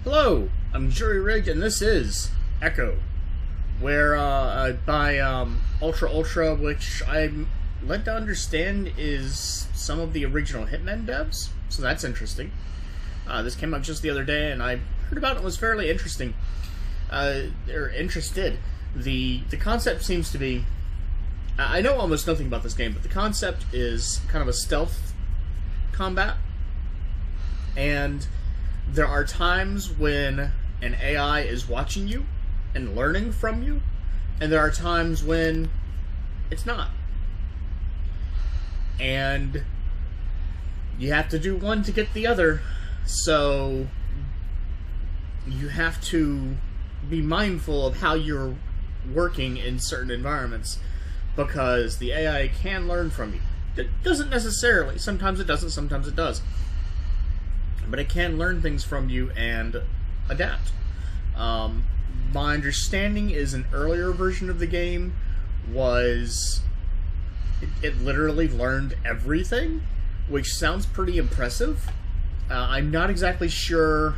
Hello, I'm Jury Rigged, and this is Echo, where by Ultra, which I'm led to understand is some of the original Hitman devs, so that's interesting. This came out just the other day, and I heard about it. Was fairly interesting. Or interested. The concept seems to be. I know almost nothing about this game, but the concept is kind of a stealth combat, and there are times when an AI is watching you and learning from you, and there are times when it's not. And you have to do one to get the other, so you have to be mindful of how you're working in certain environments, because the AI can learn from you. It doesn't necessarily. Sometimes it doesn't, sometimes it does. But it can learn things from you and adapt. My understanding is an earlier version of the game was... It literally learned everything, which sounds pretty impressive. I'm not exactly sure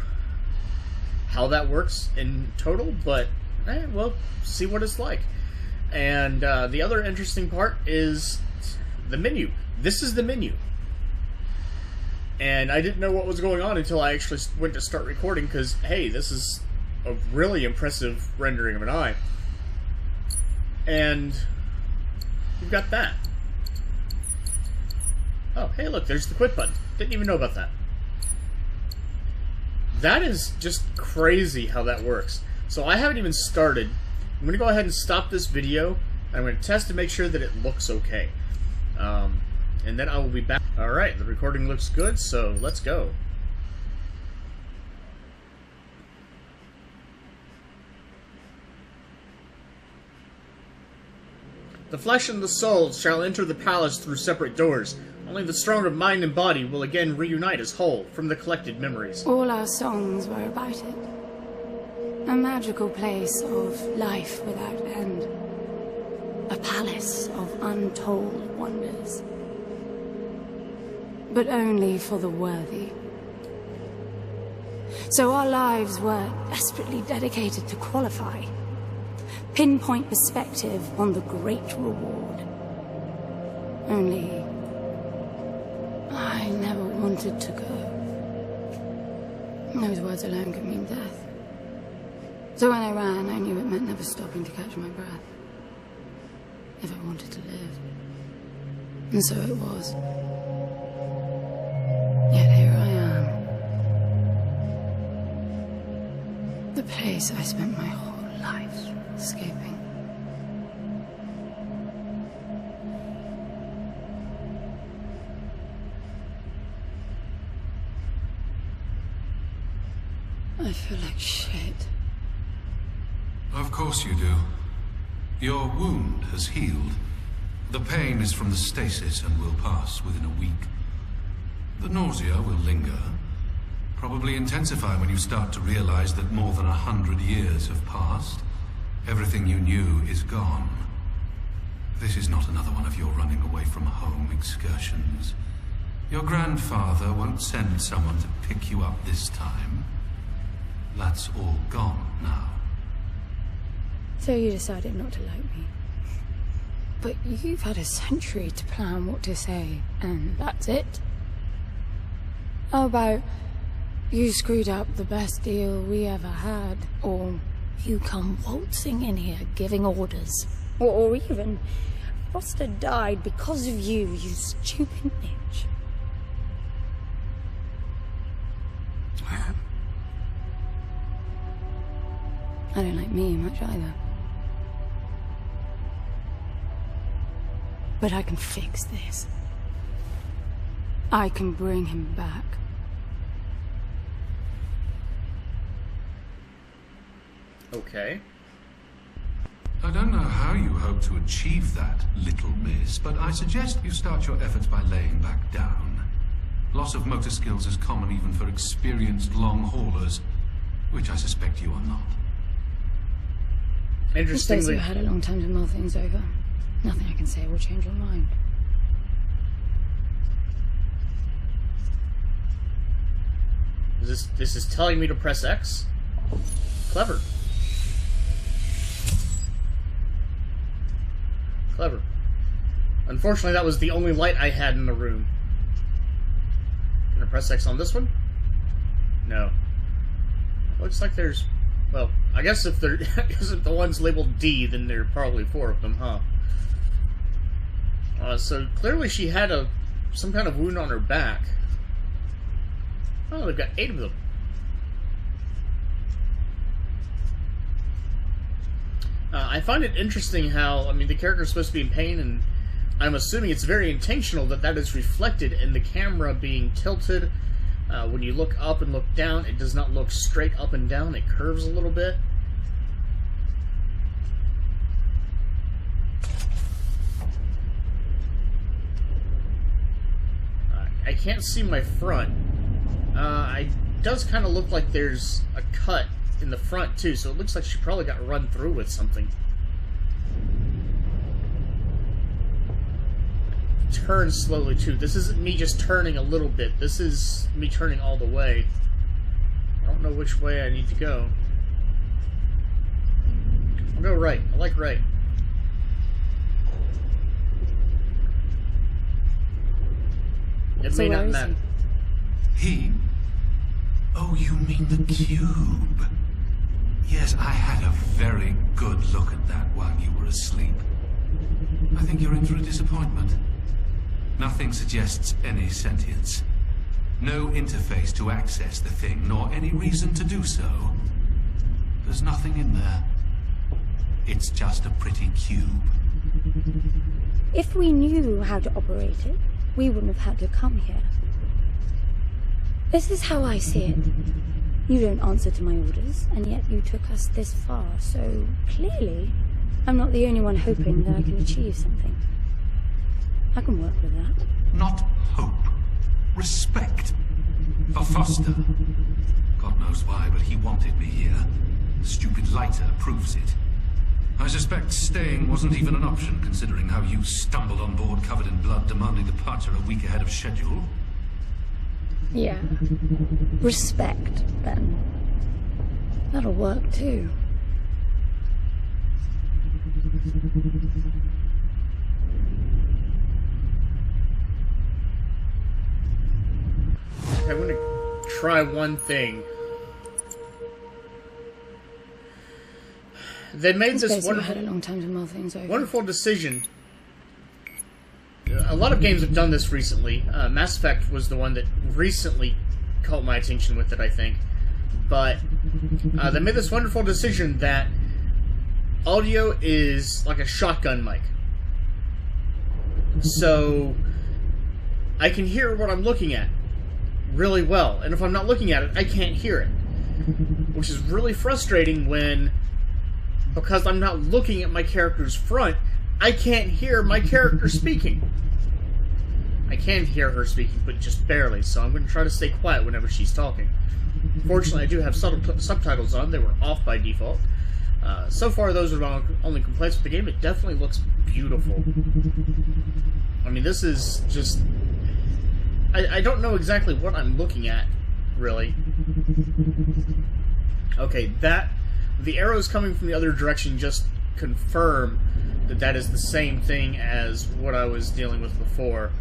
how that works in total, but we'll see what it's like. And the other interesting part is the menu. This is the menu. And I didn't know what was going on until I actually went to start recording, because, hey, this is a really impressive rendering of an eye. And you've got that. Oh, hey, look, there's the quit button. Didn't even know about that. That is just crazy how that works. So I haven't even started. I'm going to go ahead and stop this video. I'm going to test to make sure that it looks okay. And then I will be back. Alright, the recording looks good, so let's go. The flesh and the soul shall enter the palace through separate doors. Only the strong of mind and body will again reunite as whole from the collected memories. All our songs were about it. A magical place of life without end. A palace of untold wonders. But only for the worthy. So our lives were desperately dedicated to qualify. Pinpoint perspective on the great reward. Only... I never wanted to go. Those words alone could mean death. So when I ran, I knew it meant never stopping to catch my breath. If I wanted to live. And so it was. Yet here I am. The place I spent my whole life escaping. I feel like shit. Of course you do. Your wound has healed. The pain is from the stasis and will pass within a week. The nausea will linger, probably intensify when you start to realize that more than 100 years have passed. Everything you knew is gone. This is not another one of your running away from home excursions. Your grandfather won't send someone to pick you up this time. That's all gone now. So you decided not to like me. But you've had a century to plan what to say, and that's it? How about you screwed up the best deal we ever had, or you come waltzing in here giving orders, or even Foster died because of you, you stupid bitch. I don't like me much either. But I can fix this. I can bring him back. Okay. I don't know how you hope to achieve that, little miss, but I suggest you start your efforts by laying back down. Loss of motor skills is common even for experienced long haulers, which I suspect you are not. Interestingly, I suppose you had a long time to mull things over. Nothing I can say will change your mind. This is telling me to press X? Clever. Clever. Unfortunately, that was the only light I had in the room. Can I press X on this one? No. Looks like there's... Well, I guess if there isn't the ones labeled D, then there are probably 4 of them, huh? So clearly she had some kind of wound on her back. Oh, they've got 8 of them. I find it interesting how, I mean, the character's supposed to be in pain, and I'm assuming it's very intentional that is reflected in the camera being tilted. When you look up and look down, it does not look straight up and down, it curves a little bit. I can't see my front. It does kind of look like there's a cut in the front, too, so it looks like she probably got run through with something. Turn slowly, too. This isn't me just turning a little bit. This is me turning all the way. I don't know which way I need to go. I'll go right. I like right. It may not matter. He? Oh, you mean the cube? Yes, I had a very good look at that while you were asleep. I think you're in for a disappointment. Nothing suggests any sentience. No interface to access the thing, nor any reason to do so. There's nothing in there. It's just a pretty cube. If we knew how to operate it, we wouldn't have had to come here. This is how I see it. You don't answer to my orders, and yet you took us this far, so clearly I'm not the only one hoping that I can achieve something. I can work with that. Not hope. Respect. For Foster. God knows why, but he wanted me here. Stupid lighter proves it. I suspect staying wasn't even an option, considering how you stumbled on board covered in blood, demanding departure a week ahead of schedule. Yeah. Respect, then. That'll work, too. I'm gonna try one thing. They made this wonderful decision. A lot of games have done this recently. Mass Effect was the one that recently caught my attention with it, I think. But they made this wonderful decision that audio is like a shotgun mic. So I can hear what I'm looking at really well, and if I'm not looking at it, I can't hear it. Which is really frustrating when, because I'm not looking at my character's front, I can't hear my character speaking. I can hear her speaking, but just barely, so I'm going to try to stay quiet whenever she's talking. Fortunately, I do have subtitles on. They were off by default. So far, those are my only complaints with the game. It definitely looks beautiful. I mean, this is just... I don't know exactly what I'm looking at, really. Okay, the arrows coming from the other direction just confirm that is the same thing as what I was dealing with before.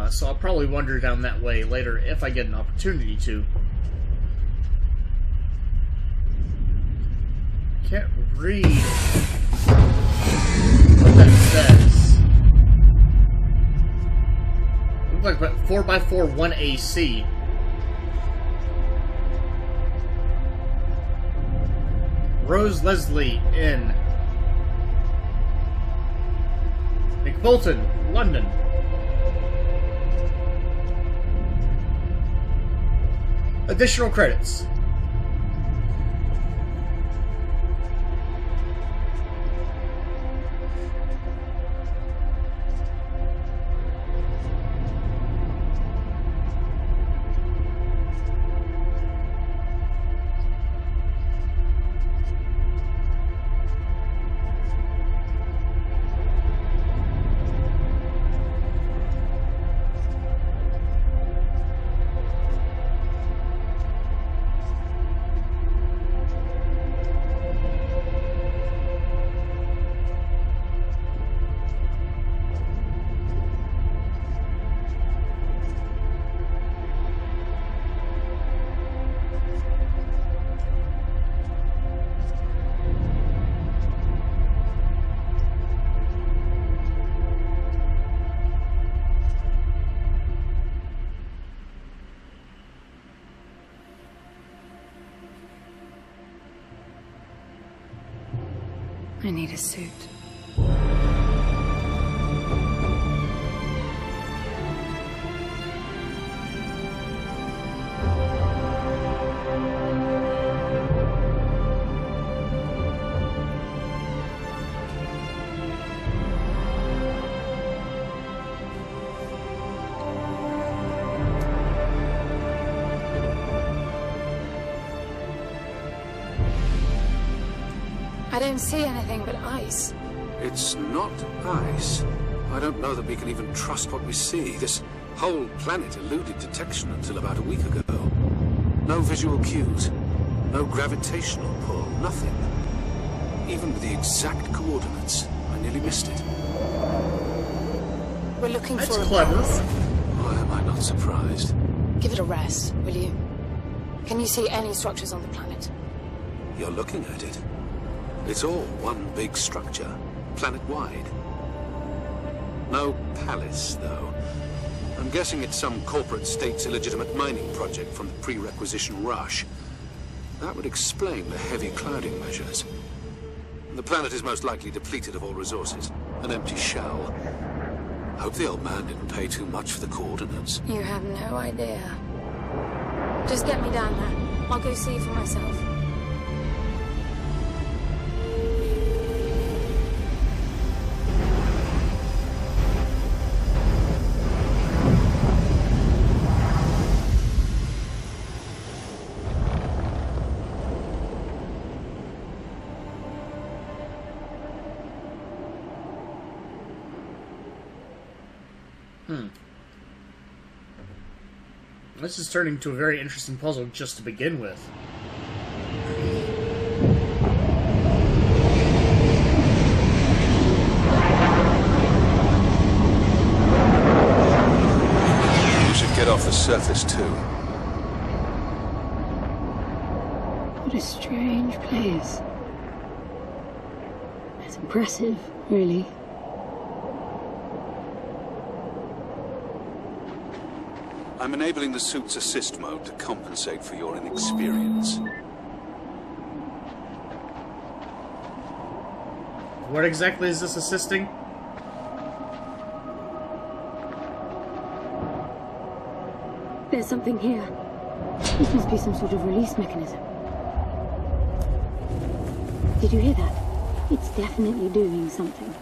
So I'll probably wander down that way later if I get an opportunity to. Can't read what that says. Looks like 4x4 1AC. Rose Leslie in McBolton, London. Additional credits. I need a suit. I don't see anything but ice. It's not ice. I don't know that we can even trust what we see. This whole planet eluded detection until about a week ago. No visual cues, no gravitational pull, nothing. Even with the exact coordinates, I nearly missed it. We're looking That's for a clever. place. Why am I not surprised? Give it a rest, will you? Can you see any structures on the planet? You're looking at it. It's all one big structure, planet-wide. No palace, though. I'm guessing it's some corporate state's illegitimate mining project from the pre-requisition rush. That would explain the heavy clouding measures. The planet is most likely depleted of all resources. An empty shell. Hope the old man didn't pay too much for the coordinates. You have no idea. Just get me down there. I'll go see for myself. This is turning into a very interesting puzzle just to begin with. You should get off the surface, too. What a strange place. It's impressive, really. I'm enabling the suit's assist mode to compensate for your inexperience. What exactly is this assisting? There's something here. This must be some sort of release mechanism. Did you hear that? It's definitely doing something.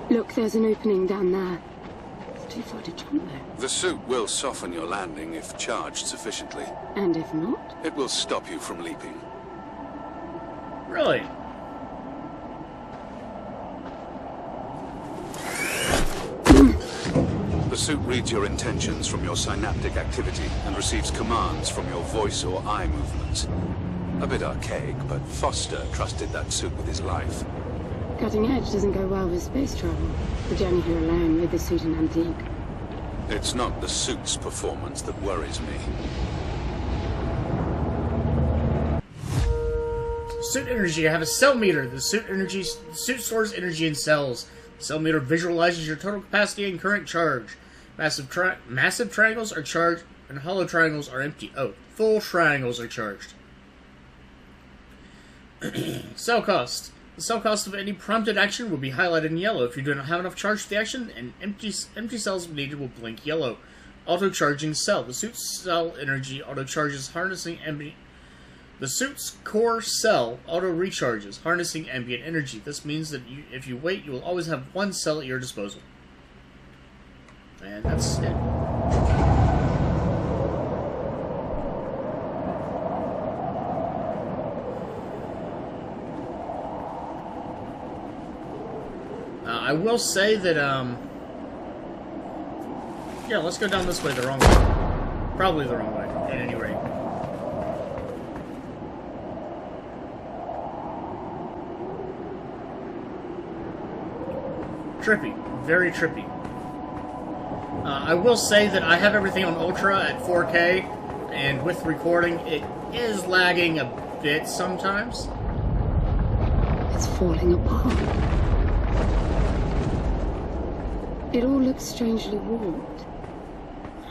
Look, there's an opening down there. It's too far to jump, though. The suit will soften your landing if charged sufficiently. And if not? It will stop you from leaping. Really? The suit reads your intentions from your synaptic activity and receives commands from your voice or eye movements. A bit archaic, but Foster trusted that suit with his life. Cutting edge doesn't go well with space travel. The journey here alone with the suit an antique. It's not the suit's performance that worries me. Suit energy. I have a cell meter. The suit stores energy in cells. The cell meter visualizes your total capacity and current charge. Massive triangles are charged, and hollow triangles are empty. Oh, full triangles are charged. Cell cost. The cell cost of any prompted action will be highlighted in yellow. If you do not have enough charge for the action, and empty cells needed will blink yellow. Auto-charging cell. The suit's cell energy auto-charges, harnessing ambient. The suit's core cell auto-recharges, harnessing ambient energy. This means that if you wait, you will always have one cell at your disposal. And that's it. I will say that, yeah, let's go down this way the wrong way. Probably the wrong way, at any rate. trippy. Very trippy. I will say that I have everything on Ultra at 4K, and with recording, it is lagging a bit sometimes. It's falling apart. It all looks strangely warped.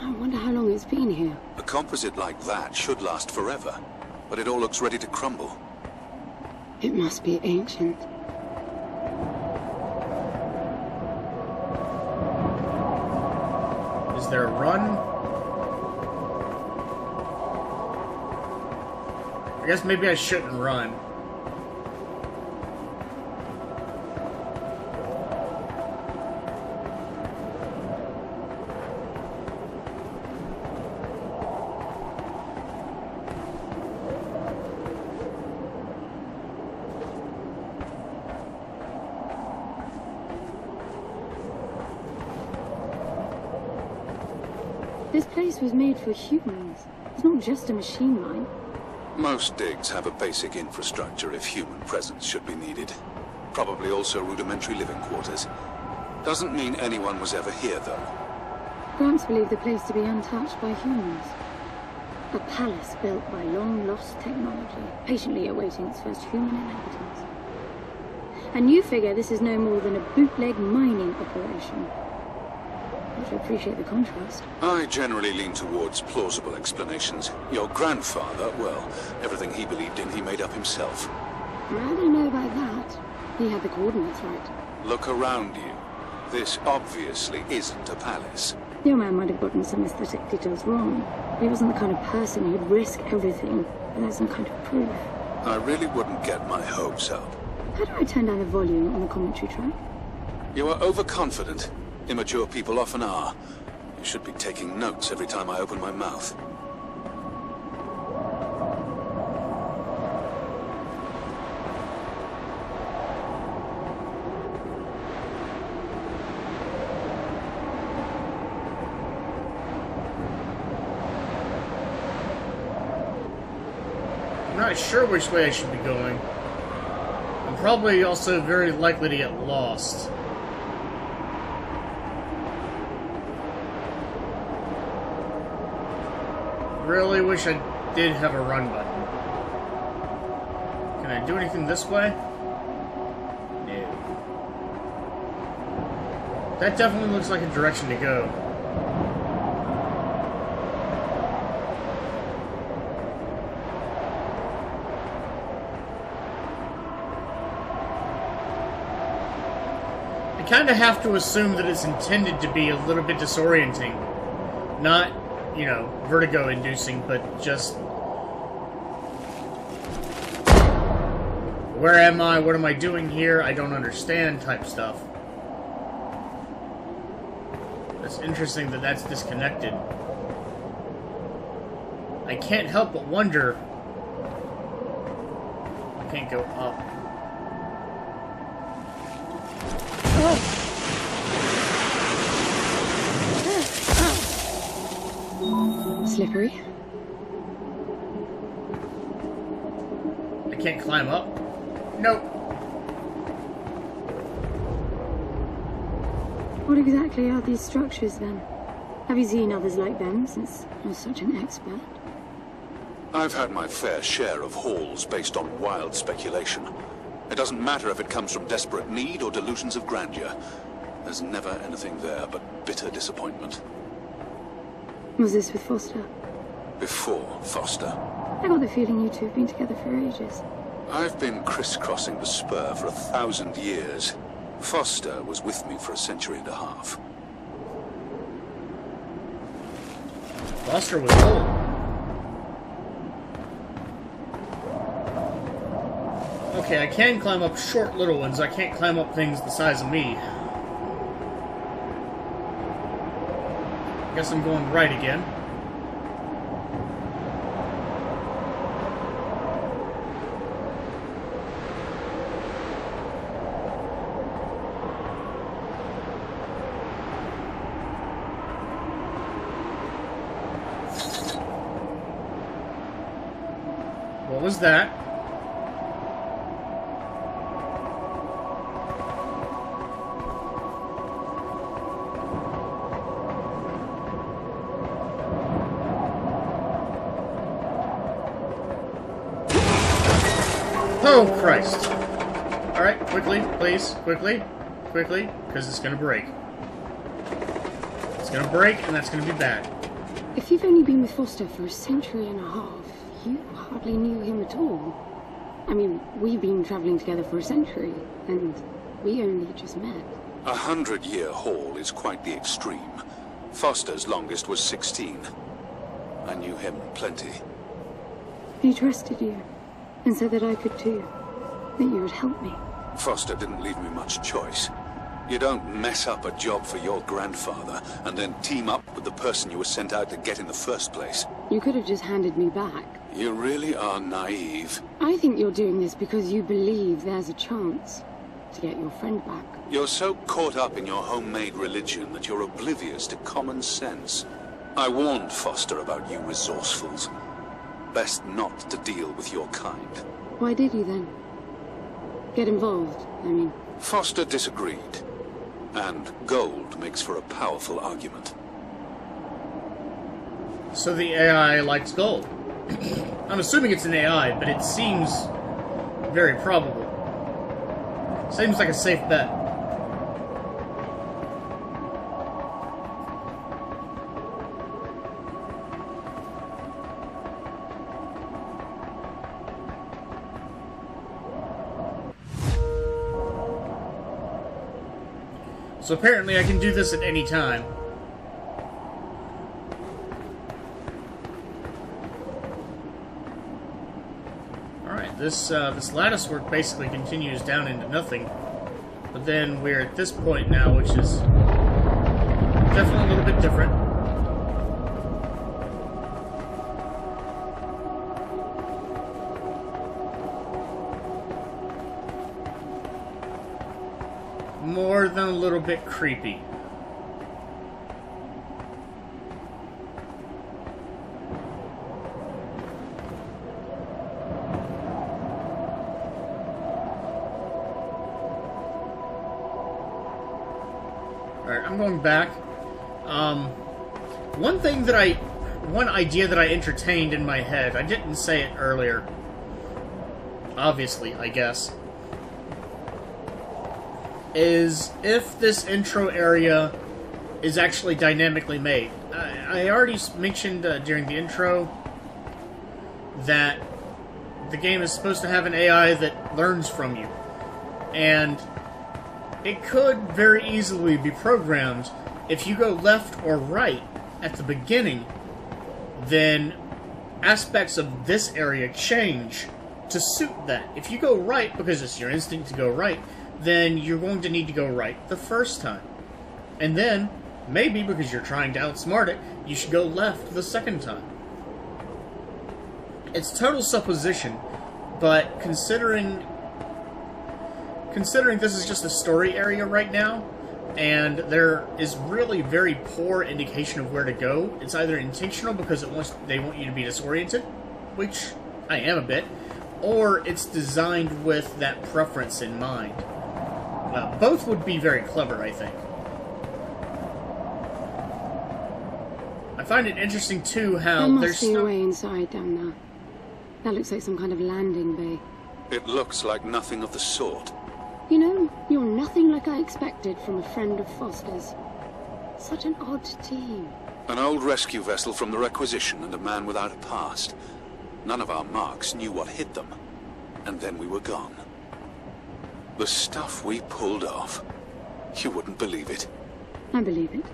I wonder how long it's been here. A composite like that should last forever, but it all looks ready to crumble. It must be ancient. Is there a run? I guess maybe I shouldn't run. This place was made for humans. It's not just a machine mine. Most digs have a basic infrastructure if human presence should be needed. Probably also rudimentary living quarters. Doesn't mean anyone was ever here, though. Gramps believed the place to be untouched by humans. A palace built by long-lost technology, patiently awaiting its first human inhabitants. And you figure this is no more than a bootleg mining operation. But I appreciate the contrast. I generally lean towards plausible explanations. Your grandfather, well, everything he believed in he made up himself. I don't know about that. He had the coordinates right. Look around you. This obviously isn't a palace. Your man might have gotten some aesthetic details wrong. He wasn't the kind of person who'd risk everything without some kind of proof. I really wouldn't get my hopes up. How do I turn down the volume on the commentary track? You are overconfident. Immature people often are. You should be taking notes every time I open my mouth. I'm not sure which way I should be going. I'm probably also very likely to get lost. Really wish I did have a run button. Can I do anything this way? No. That definitely looks like a direction to go. I kind of have to assume that it's intended to be a little bit disorienting. Not, you know, vertigo-inducing, but just... Where am I? What am I doing here? I don't understand type stuff. It's interesting that that's disconnected. I can't help but wonder... I can't go up. Slippery. I can't climb up? Nope. What exactly are these structures then? Have you seen others like them since you're such an expert? I've had my fair share of hauls based on wild speculation. It doesn't matter if it comes from desperate need or delusions of grandeur. There's never anything there but bitter disappointment. Was this with Foster? Before Foster. I got the feeling you two have been together for ages. I've been crisscrossing the spur for 1,000 years. Foster was with me for 1.5 centuries. Foster was old. Okay, I can climb up short little ones. I can't climb up things the size of me. Guess I'm going right again. What was that? Oh, Christ. Alright, quickly, please. Quickly. Quickly, because it's gonna break. It's gonna break, and that's gonna be bad. If you've only been with Foster for a century and a half, you hardly knew him at all. I mean, we've been traveling together for a century, and we only just met. 100-year haul is quite the extreme. Foster's longest was 16. I knew him plenty. He trusted you, and said that I could too. That you would help me. Foster didn't leave me much choice. You don't mess up a job for your grandfather and then team up with the person you were sent out to get in the first place. You could have just handed me back. You really are naive. I think you're doing this because you believe there's a chance to get your friend back. You're so caught up in your homemade religion that you're oblivious to common sense. I warned Foster about you resourcefuls. Best not to deal with your kind. Why did you then? Get involved, I mean. Foster disagreed. And gold makes for a powerful argument. So the AI likes gold. I'm assuming it's an AI, but it seems very probable. Seems like a safe bet. So apparently I can do this at any time. Alright, this lattice work basically continues down into nothing. But then we're at this point now, which is definitely a little bit different. More than a little bit creepy. Alright, I'm going back. One idea that I entertained in my head, I didn't say it earlier. Obviously, I guess. Is if this intro area is actually dynamically made. I already mentioned during the intro that the game is supposed to have an AI that learns from you. And it could very easily be programmed if you go left or right at the beginning, then aspects of this area change to suit that. If you go right because it's your instinct to go right, then you're going to need to go right the first time. And then, maybe because you're trying to outsmart it, you should go left the second time. It's total supposition, but considering this is just a story area right now, and there is really very poor indication of where to go. It's either intentional because they want you to be disoriented, which I am a bit, or it's designed with that preference in mind. Both would be very clever, I think. I find it interesting, too, how there there's must be a way inside down there. That looks like some kind of landing bay. It looks like nothing of the sort. You know, you're nothing like I expected from a friend of Foster's. Such an odd team. An old rescue vessel from the Requisition and a man without a past. None of our marks knew what hit them. And then we were gone. The stuff we pulled off. You wouldn't believe it. I believe it.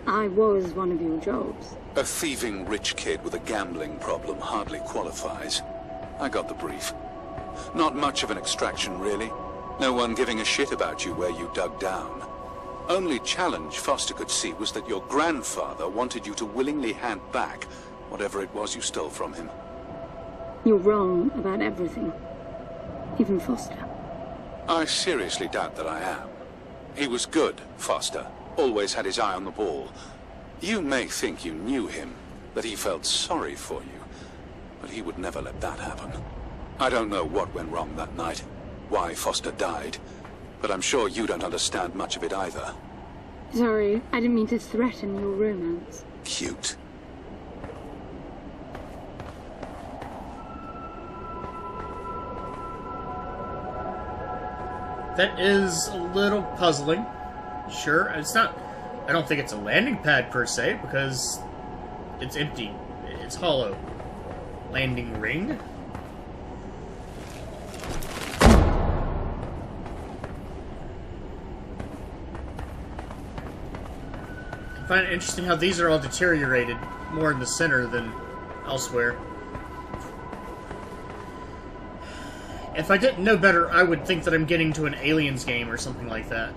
I was one of your jobs. A thieving rich kid with a gambling problem hardly qualifies. I got the brief. Not much of an extraction, really. No one giving a shit about you where you dug down. Only challenge Foster could see was that your grandfather wanted you to willingly hand back whatever it was you stole from him. You're wrong about everything. Even Foster. I seriously doubt that I am. He was good, Foster. Always had his eye on the ball. You may think you knew him, that he felt sorry for you, but he would never let that happen. I don't know what went wrong that night, why Foster died, but I'm sure you don't understand much of it either. Sorry, I didn't mean to threaten your romance. Cute. That is a little puzzling. Sure, it's not... I don't think it's a landing pad per se, because it's empty. It's hollow. Landing ring? I find it interesting how these are all deteriorated more in the center than elsewhere. If I didn't know better, I would think that I'm getting to an Aliens game or something like that.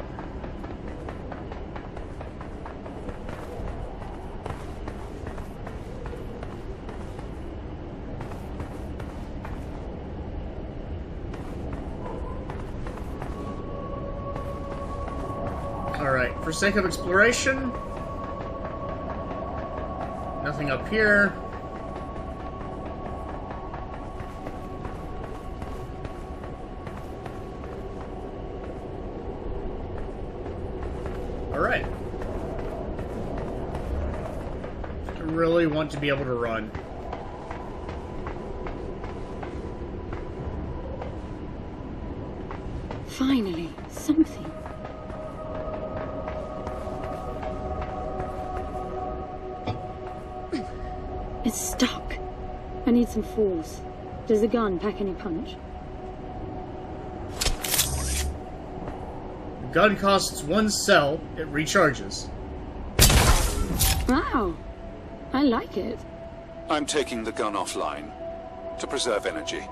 Alright, for sake of exploration, nothing up here. Alright. I really want to be able to run. Finally, something. It's stuck. I need some force. Does the gun pack any punch? The gun costs 1 cell, it recharges. Wow, I like it. I'm taking the gun offline to preserve energy.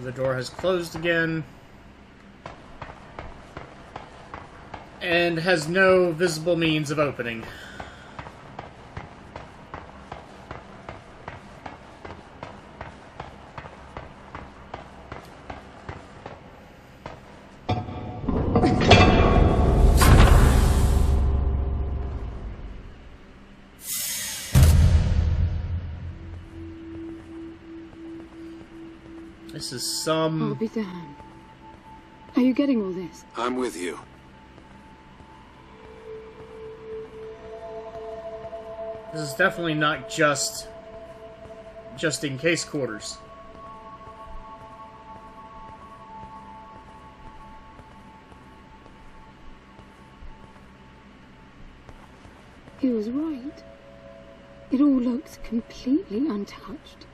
The door has closed again. And has no visible means of opening. This is some... I'll be damned. Are you getting all this? I'm with you. This is definitely not just in case quarters. He was right. It all looks completely untouched.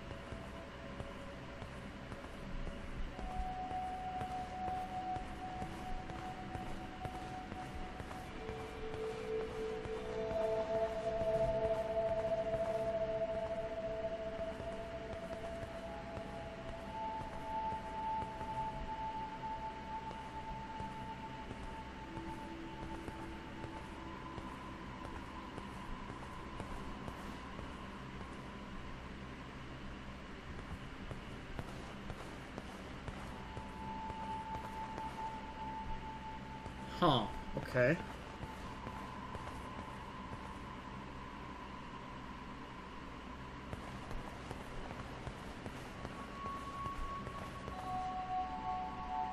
Huh, okay.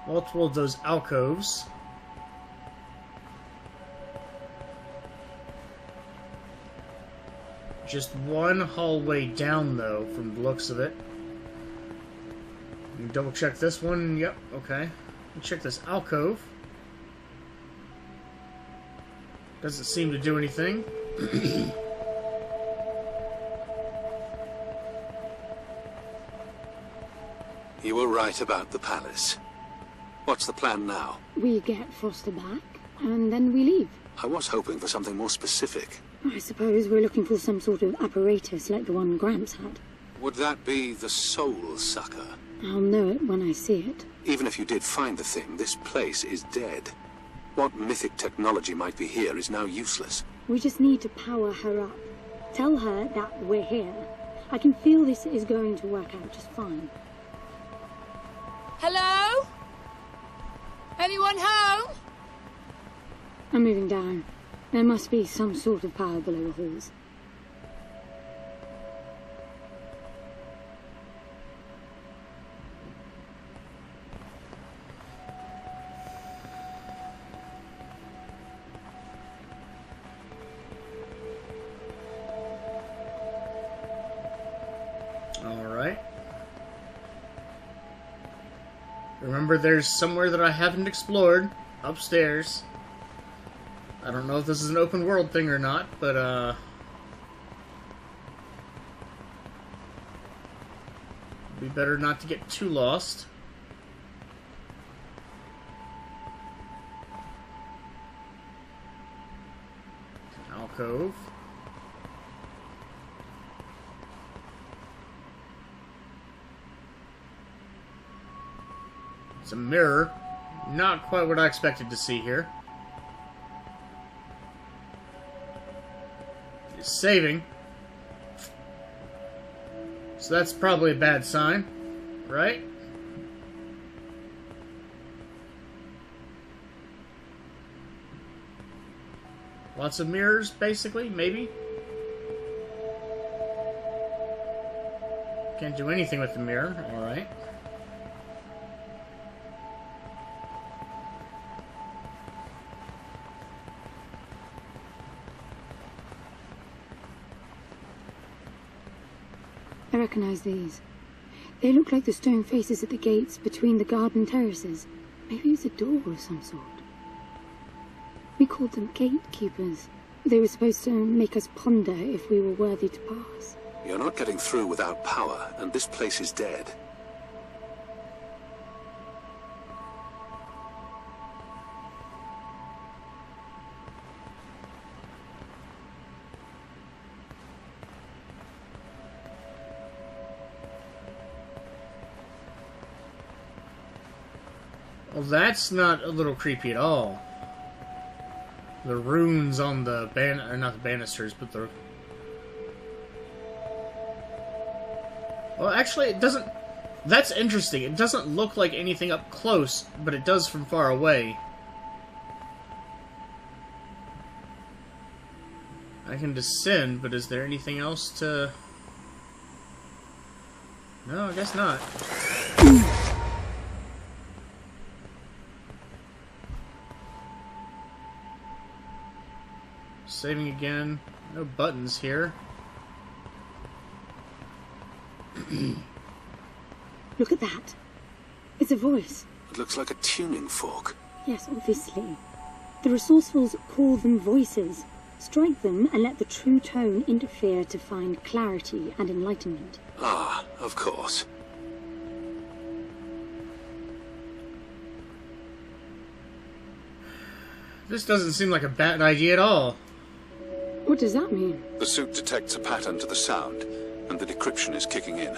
Multiple of those alcoves. Just one hallway down, though, from the looks of it. Double check this one. Yep, okay. Check this alcove. Doesn't seem to do anything. You were right about the palace. What's the plan now? We get Foster back, and then we leave. I was hoping for something more specific. I suppose we're looking for some sort of apparatus like the one Gramps had. Would that be the Soul Sucker? I'll know it when I see it. Even if you did find the thing, this place is dead. What mythic technology might be here is now useless. We just need to power her up. Tell her that we're here. I can feel this is going to work out just fine. Hello? Anyone home? I'm moving down. There must be some sort of power below the halls. Remember, there's somewhere that I haven't explored upstairs. I don't know if this is an open world thing or not, but be better not to get too lost. Alcove. It's a mirror. Not quite what I expected to see here. It's saving. So that's probably a bad sign, right? Lots of mirrors, basically, maybe? Can't do anything with the mirror, alright. I recognize these. They look like the stone faces at the gates between the garden terraces. Maybe it's a door of some sort. We called them gatekeepers. They were supposed to make us ponder if we were worthy to pass. You're not getting through without power, and this place is dead. Well, that's not a little creepy at all. The runes on the not the banisters, but the... Well, actually, it doesn't... That's interesting. It doesn't look like anything up close, but it does from far away. I can descend, but is there anything else to... No, I guess not. Saving again. No buttons here. Look at that. It's a voice. It looks like a tuning fork. Yes, obviously. The resourcefuls call them voices. Strike them and let the true tone interfere to find clarity and enlightenment. Ah, of course. This doesn't seem like a bad idea at all. What does that mean? The suit detects a pattern to the sound, and the decryption is kicking in.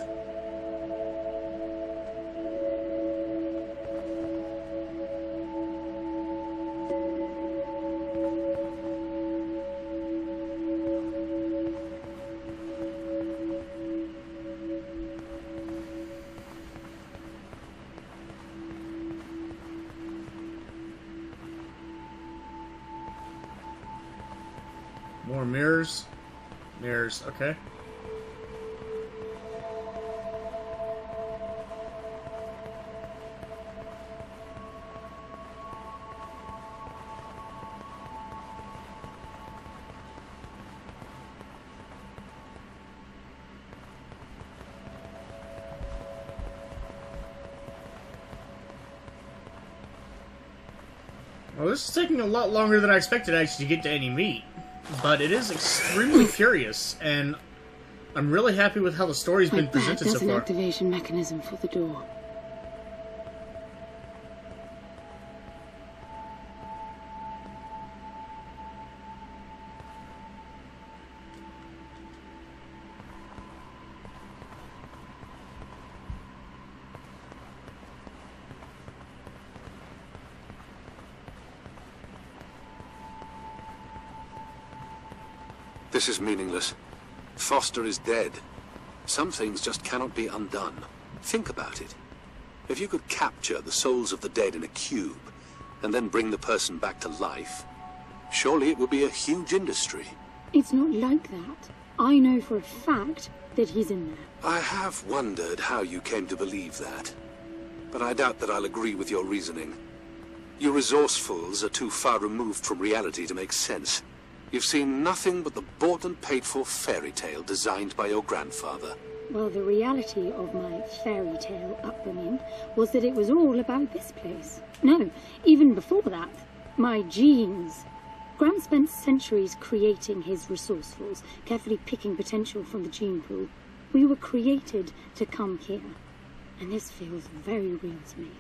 More mirrors. Mirrors, okay. Well, this is taking a lot longer than I expected actually to get to any meat. But it is extremely curious, and I'm really happy with how the story's been presented so There's an far. activation mechanism for the door. This is meaningless. Foster is dead. Some things just cannot be undone. Think about it. If you could capture the souls of the dead in a cube, and then bring the person back to life, surely it would be a huge industry. It's not like that. I know for a fact that he's in there. I have wondered how you came to believe that, but I doubt that I'll agree with your reasoning. You resourcefuls are too far removed from reality to make sense. You've seen nothing but the bought and paid for fairy tale designed by your grandfather. Well, the reality of my fairy tale upbringing was that it was all about this place. No, even before that, my genes. Graham spent centuries creating his resourcefuls, carefully picking potential from the gene pool. We were created to come here, and this feels very real to me.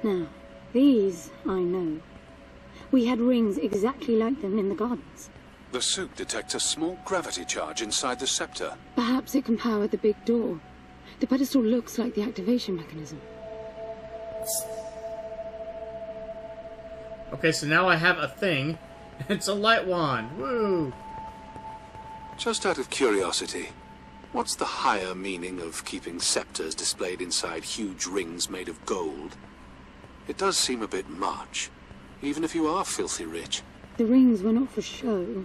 Now, these I know. We had rings exactly like them in the gardens. The suit detects a small gravity charge inside the scepter. Perhaps it can power the big door. The pedestal looks like the activation mechanism. Okay, so now I have a thing. It's a light wand. Woo! Just out of curiosity, what's the higher meaning of keeping scepters displayed inside huge rings made of gold? It does seem a bit much, even if you are filthy rich. The rings were not for show.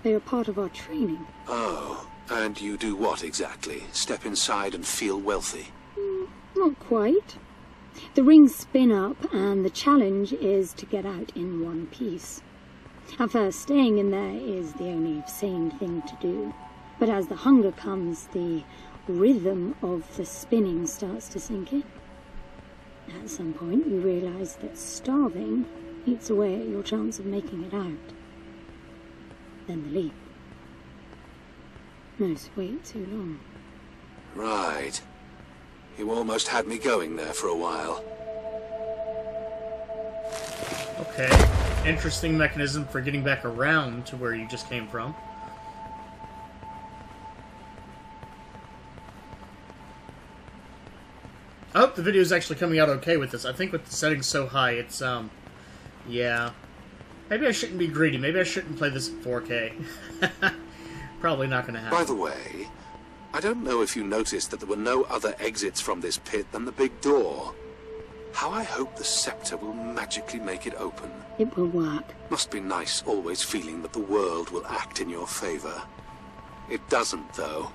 They are part of our training. Oh, and you do what exactly? Step inside and feel wealthy? Not quite. The rings spin up, and the challenge is to get out in one piece. At first, staying in there is the only sane thing to do. But as the hunger comes, the rhythm of the spinning starts to sink in. At some point, you realize that starving eats away at your chance of making it out. Then the leap. Most wait too long. Right. You almost had me going there for a while. Okay. Interesting mechanism for getting back around to where you just came from. I hope the video is actually coming out okay with this. I think with the settings so high, it's, yeah. Maybe I shouldn't be greedy. Maybe I shouldn't play this in 4K. Probably not gonna happen. By the way, I don't know if you noticed that there were no other exits from this pit than the big door. How I hope the scepter will magically make it open. It will work. Must be nice always feeling that the world will act in your favor. It doesn't, though.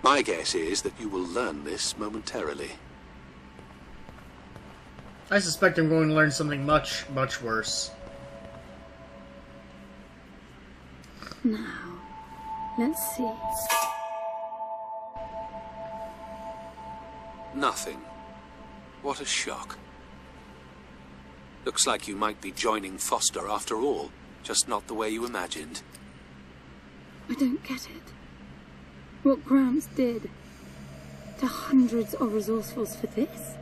My guess is that you will learn this momentarily. I suspect I'm going to learn something much, much worse. Now, let's see. Nothing. What a shock. Looks like you might be joining Foster after all, just not the way you imagined. I don't get it. What Gramps did to hundreds of resourcefuls for this?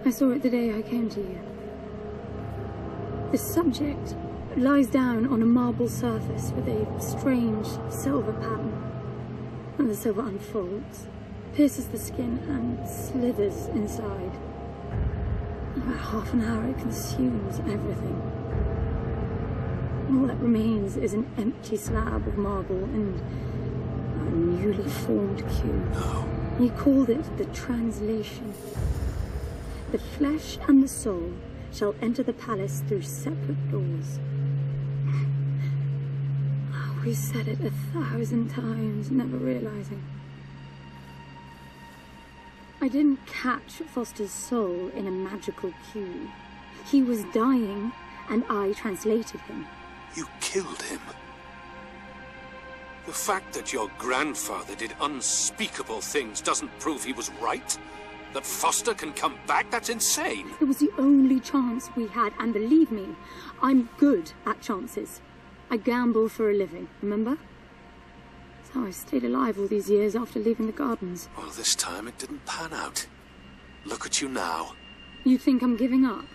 I saw it the day I came to you. The subject lies down on a marble surface with a strange silver pattern. And the silver unfolds, pierces the skin, and slithers inside. In about half an hour, it consumes everything. All that remains is an empty slab of marble and a newly formed cube. No. He called it the translation. The flesh and the soul shall enter the palace through separate doors. We said it 1,000 times, never realizing. I didn't catch Foster's soul in a magical cube. He was dying, and I translated him. You killed him. The fact that your grandfather did unspeakable things doesn't prove he was right. That Foster can come back, that's insane. It was the only chance we had, and believe me, I'm good at chances. I gamble for a living, remember? That's how I stayed alive all these years after leaving the gardens. Well, this time it didn't pan out. Look at you now. You think I'm giving up?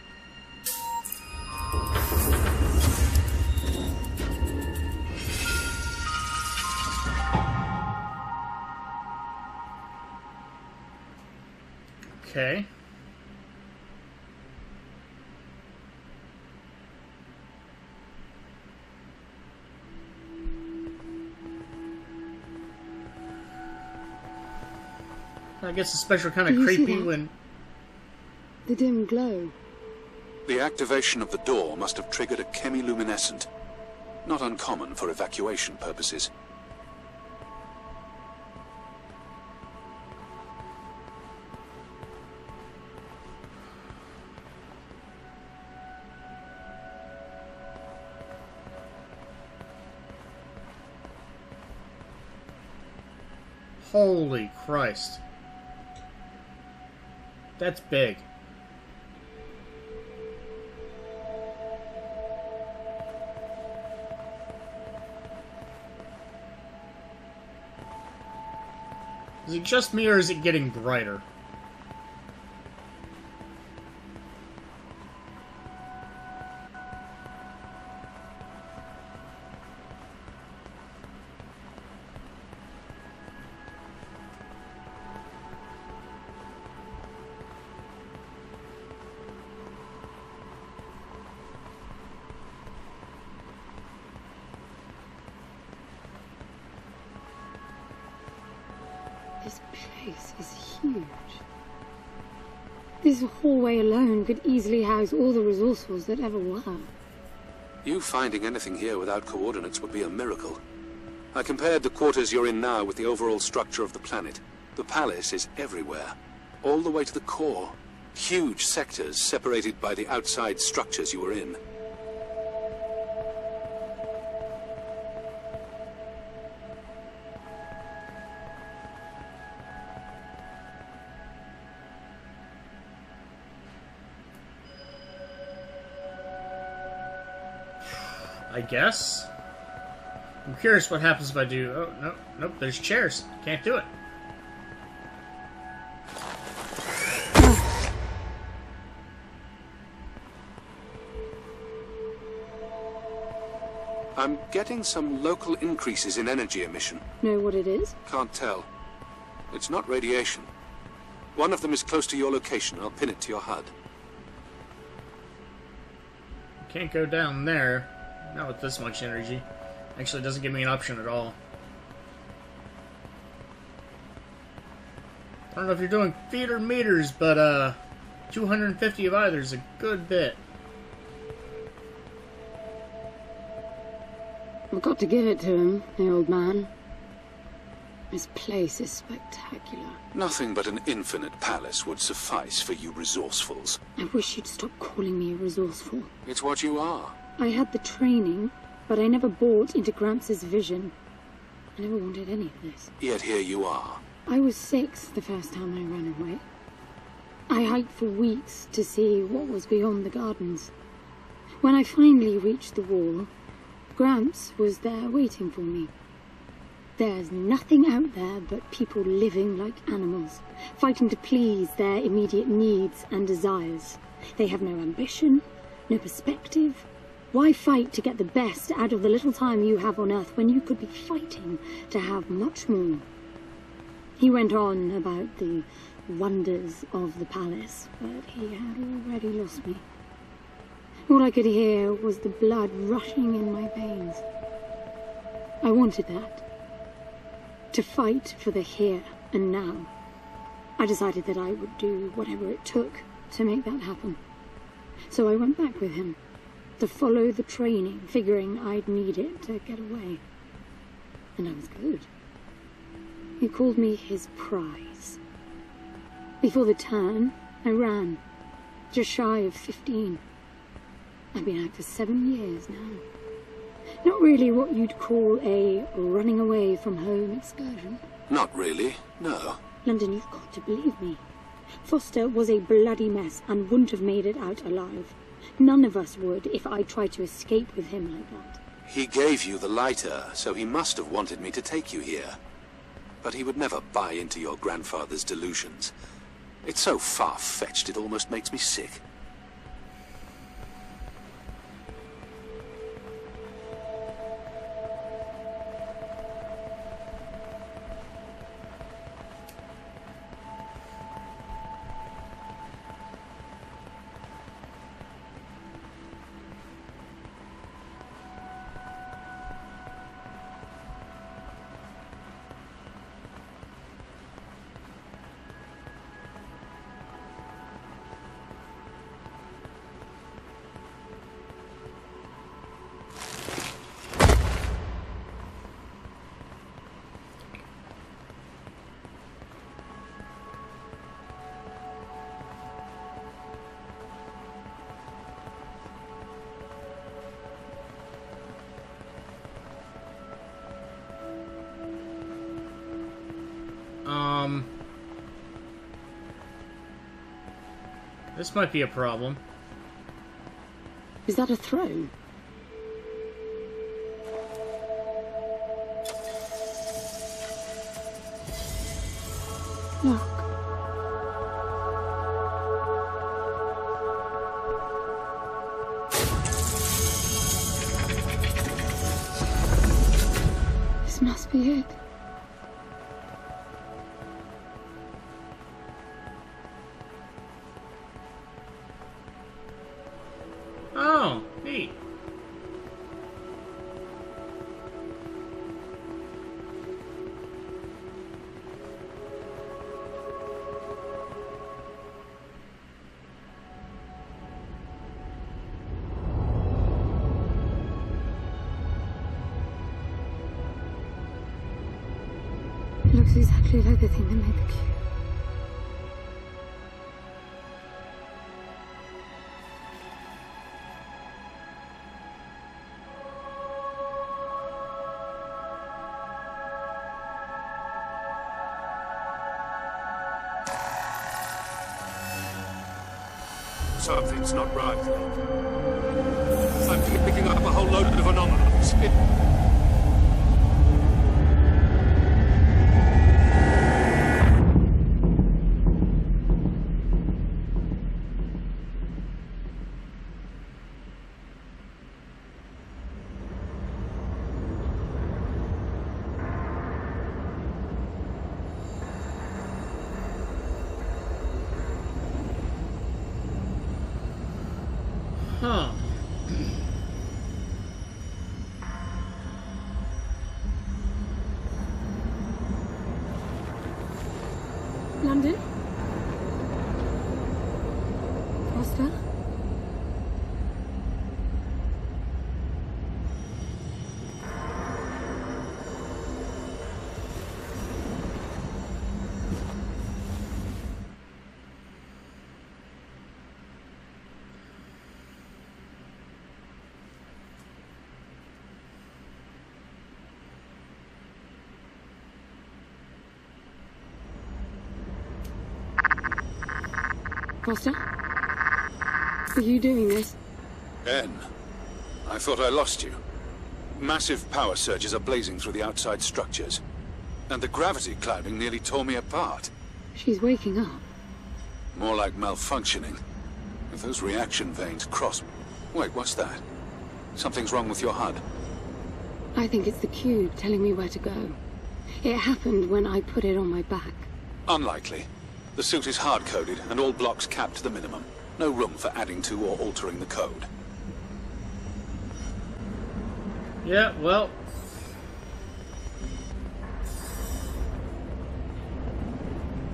Okay. I guess it's special kind of Do you see creepy that? when... The dim glow. The activation of the door must have triggered a chemiluminescent. Not uncommon for evacuation purposes. Holy Christ. That's big. Is it just me, or is it getting brighter? This place is huge. This hallway alone could easily house all the resourcefuls that ever were. You finding anything here without coordinates would be a miracle. I compared the quarters you're in now with the overall structure of the planet. The palace is everywhere, all the way to the core. Huge sectors separated by the outside structures you were in. I guess. I'm curious what happens if I do... Oh, no, nope, there's chairs. Can't do it. I'm getting some local increases in energy emission. Know what it is? Can't tell. It's not radiation. One of them is close to your location. I'll pin it to your HUD. Can't go down there. Not with this much energy. Actually, it doesn't give me an option at all. I don't know if you're doing feet or meters, but 250 of either is a good bit. I've got to give it to him, the old man. This place is spectacular. Nothing but an infinite palace would suffice for you resourcefuls. I wish you'd stop calling me resourceful. It's what you are. I had the training, but I never bought into Gramps' vision. I never wanted any of this. Yet here you are. I was 6 the first time I ran away. I hiked for weeks to see what was beyond the gardens. When I finally reached the wall, Gramps was there waiting for me. There's nothing out there but people living like animals, fighting to please their immediate needs and desires. They have no ambition, no perspective. Why fight to get the best out of the little time you have on Earth when you could be fighting to have much more? He went on about the wonders of the palace, but he had already lost me. All I could hear was the blood rushing in my veins. I wanted that. To fight for the here and now. I decided that I would do whatever it took to make that happen. So I went back with him, to follow the training, figuring I'd need it to get away. And I was good. He called me his prize. Before the turn, I ran, just shy of 15. I've been out for 7 years now. Not really what you'd call a running away from home excursion. Not really, no. London, you've got to believe me. Foster was a bloody mess and wouldn't have made it out alive. None of us would if I tried to escape with him like that. He gave you the lighter, so he must have wanted me to take you here. But he would never buy into your grandfather's delusions. It's so far-fetched it almost makes me sick. This might be a problem. Is that a throne? Look. This must be it. Oh, neat. It looks exactly like the thing that made the cube. Something's not right. I'm picking up a whole load of anomalies. Huh. London? Foster? Foster? Are you doing this? N, I thought I lost you. Massive power surges are blazing through the outside structures. And the gravity clouding nearly tore me apart. She's waking up. More like malfunctioning. If those reaction veins cross... Wait, what's that? Something's wrong with your HUD. I think it's the cube telling me where to go. It happened when I put it on my back. Unlikely. The suit is hard-coded and all blocks capped to the minimum. No room for adding to or altering the code. Yeah, well.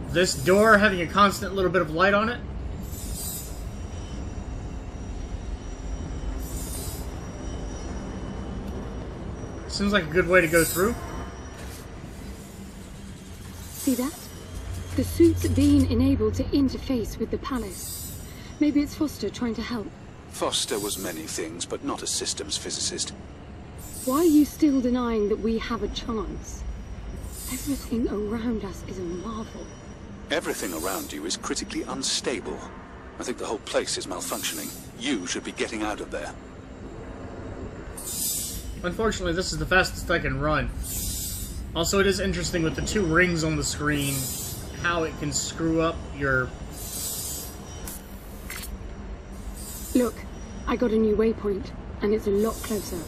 This door having a constant little bit of light on it. Seems like a good way to go through. See that? The suit's being enabled to interface with the palace. Maybe it's Foster trying to help. Foster was many things, but not a systems physicist. Why are you still denying that we have a chance? Everything around us is a marvel. Everything around you is critically unstable. I think the whole place is malfunctioning. You should be getting out of there. Unfortunately, this is the fastest I can run. Also, it is interesting with the two rings on the screen, how it can screw up your... Look, I got a new waypoint, and it's a lot closer.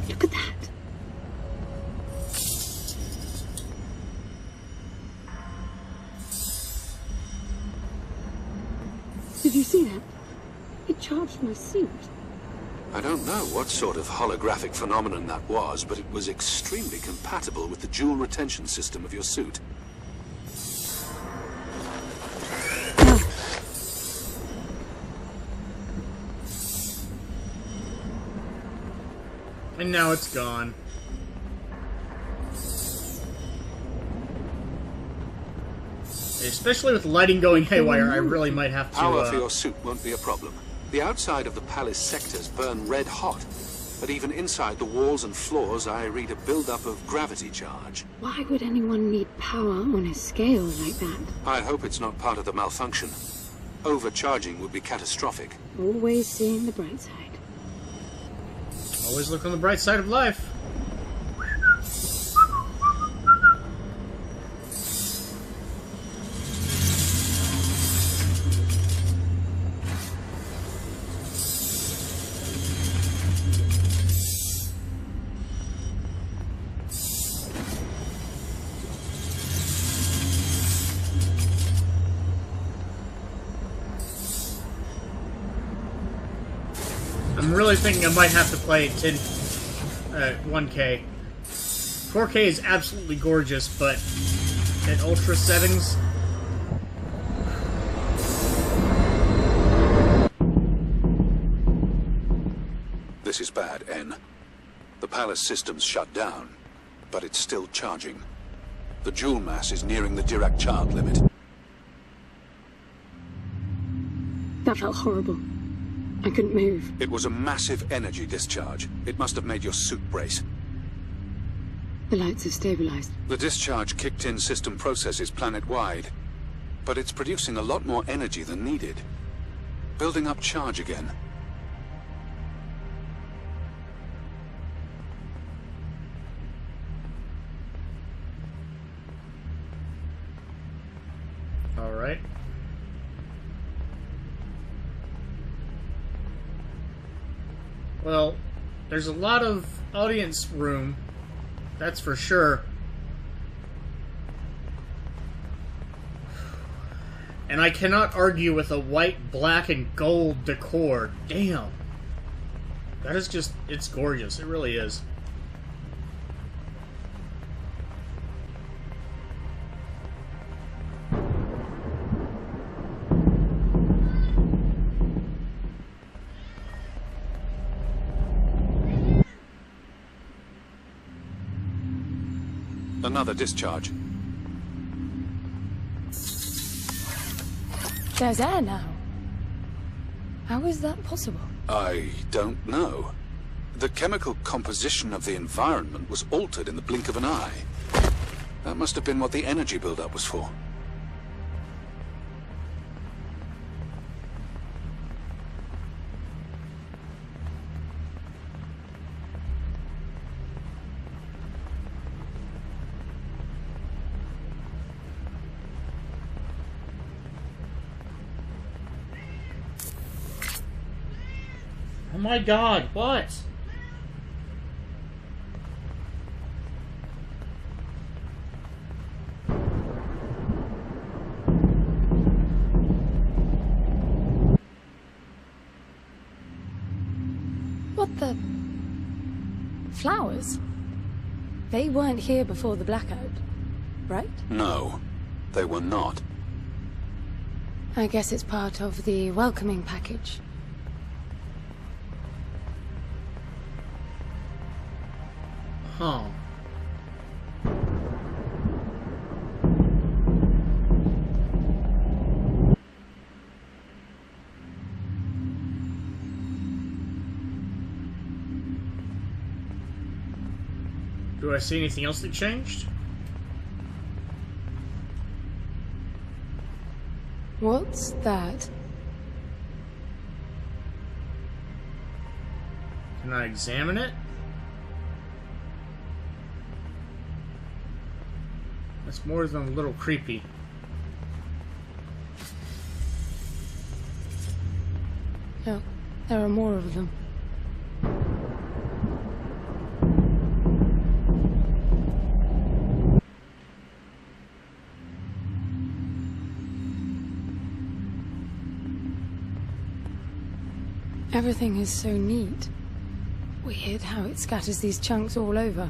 Look at that. Did you see that? It charged my suit. I don't know what sort of holographic phenomenon that was, but it was extremely compatible with the dual retention system of your suit. And now it's gone. Especially with lighting going haywire, I really might have to... Power for your suit won't be a problem. The outside of the palace sectors burn red hot. But even inside the walls and floors, I read a build-up of gravity charge. Why would anyone need power on a scale like that? I hope it's not part of the malfunction. Overcharging would be catastrophic. Always seeing the bright side. Always look on the bright side of life. I'm really thinking I might have to play 1K. 4K is absolutely gorgeous, but at ultra settings... This is bad, N. The palace system's shut down, but it's still charging. The joule mass is nearing the Dirac child limit. That felt horrible. I couldn't move. It was a massive energy discharge. It must have made your suit brace. The lights have stabilized. The discharge kicked in system processes planet-wide, but it's producing a lot more energy than needed. Building up charge again. All right. Well, there's a lot of audience room, that's for sure. And I cannot argue with a white, black, and gold decor. Damn. That is just, it's gorgeous. It really is. Another discharge. There's air now. How is that possible? I don't know. The chemical composition of the environment was altered in the blink of an eye. That must have been what the energy buildup was for. Oh my god, what? What the... Flowers? They weren't here before the blackout, right? No, they were not. I guess it's part of the welcoming package. Huh. Do I see anything else that changed? What's that? Can I examine it? That's more than a little creepy. Look, there are more of them. Everything is so neat. Weird how it scatters these chunks all over.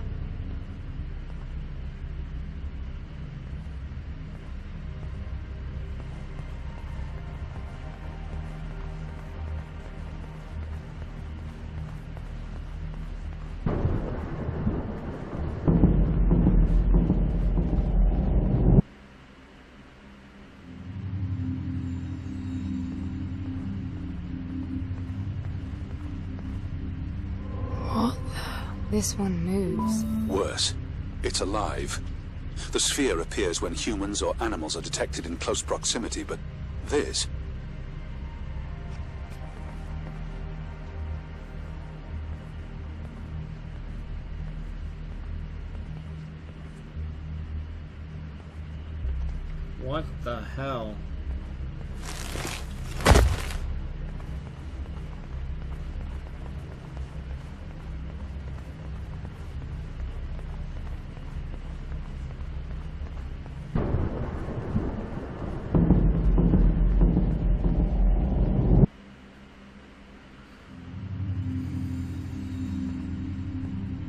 This one moves. Worse, it's alive. The sphere appears when humans or animals are detected in close proximity, but this... What the hell?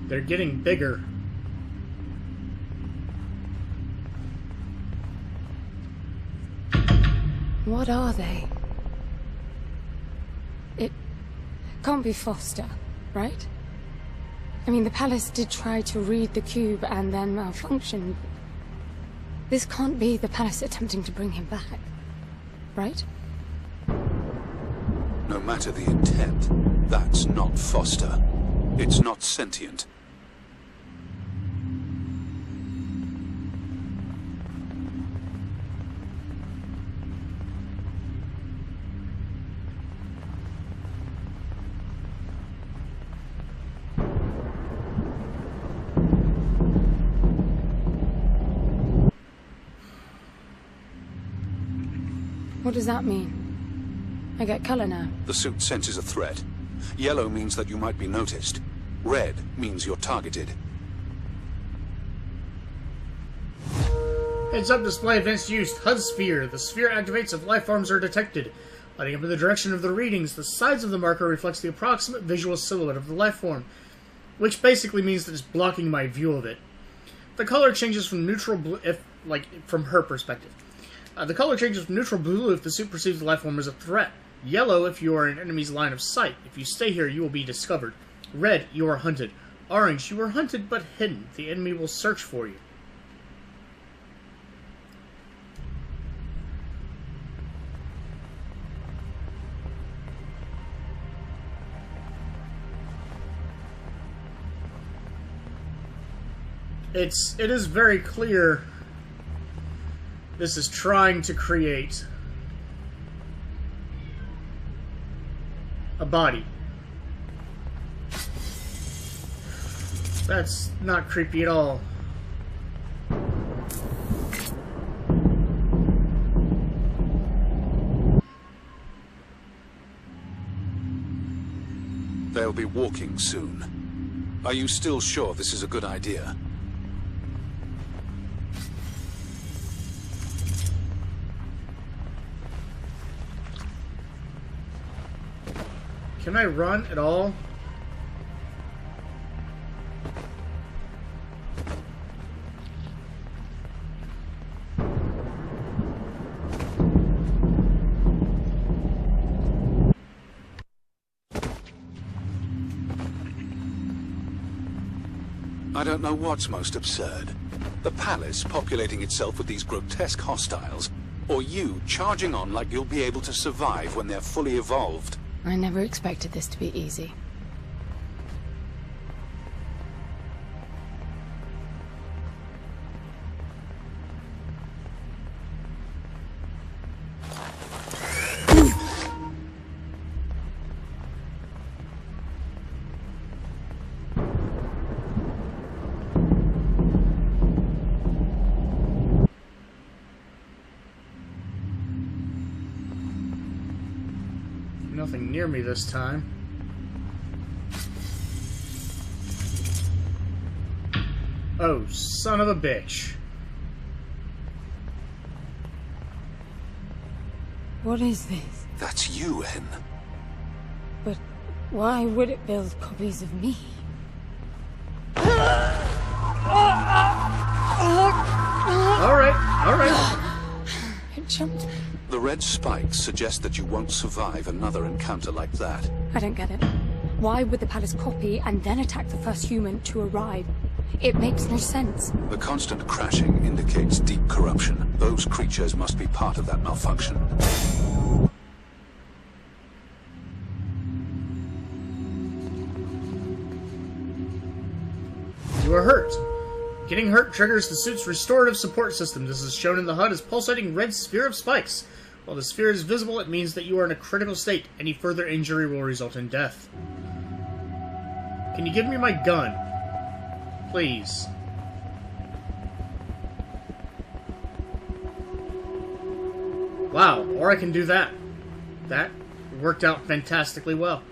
They're getting bigger. What are they? It can't be Foster, right? I mean, the palace did try to read the cube and then malfunction. This can't be the palace attempting to bring him back, right? No matter the intent, that's not Foster. It's not sentient. What does that mean? I get color now. The suit senses a threat. Yellow means that you might be noticed. Red means you're targeted. Heads up display events used. HUD sphere. The sphere activates if life forms are detected. Lighting up in the direction of the readings, the sides of the marker reflects the approximate visual silhouette of the life form, which basically means that it's blocking my view of it. The color changes from neutral blue, from her perspective. The color changes from neutral blue if the suit perceives the life form as a threat. Yellow if you are in an enemy's line of sight. If you stay here, you will be discovered. Red, you are hunted. Orange, you are hunted but hidden. The enemy will search for you. It is very clear this is trying to create a body. That's not creepy at all. They'll be walking soon. Are you still sure this is a good idea? Can I run at all? I don't know what's most absurd. The palace populating itself with these grotesque hostiles, or you charging on like you'll be able to survive when they're fully evolved. I never expected this to be easy. Nothing near me this time. Oh, son of a bitch. What is this? That's you, Hen. But why would it build copies of me? Alright. It jumped me. The red spikes suggest that you won't survive another encounter like that. I don't get it. Why would the palace copy and then attack the first human to arrive? It makes no sense. The constant crashing indicates deep corruption. Those creatures must be part of that malfunction. Getting hurt triggers the suit's restorative support system. This is shown in the HUD as pulsating red sphere of spikes. While the sphere is visible, it means that you are in a critical state. Any further injury will result in death. Can you give me my gun? Please. Wow, or I can do that. That worked out fantastically well.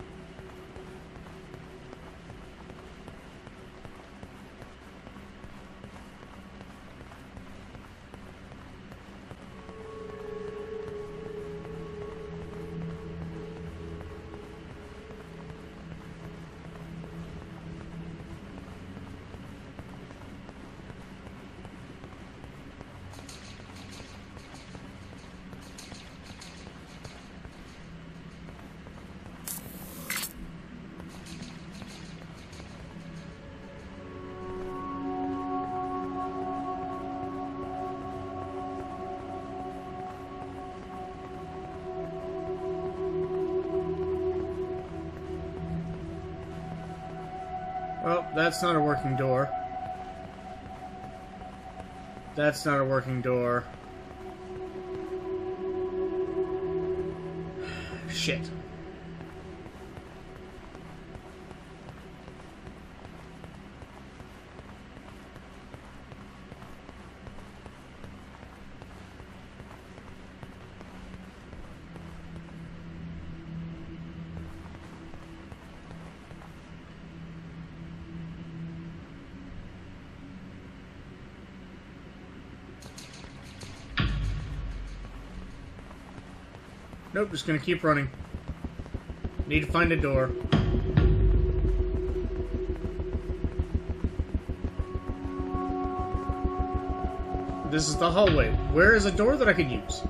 Well, that's not a working door. That's not a working door. Shit. Nope, just gonna keep running. Need to find a door. This is the hallway. Where is a door that I can use?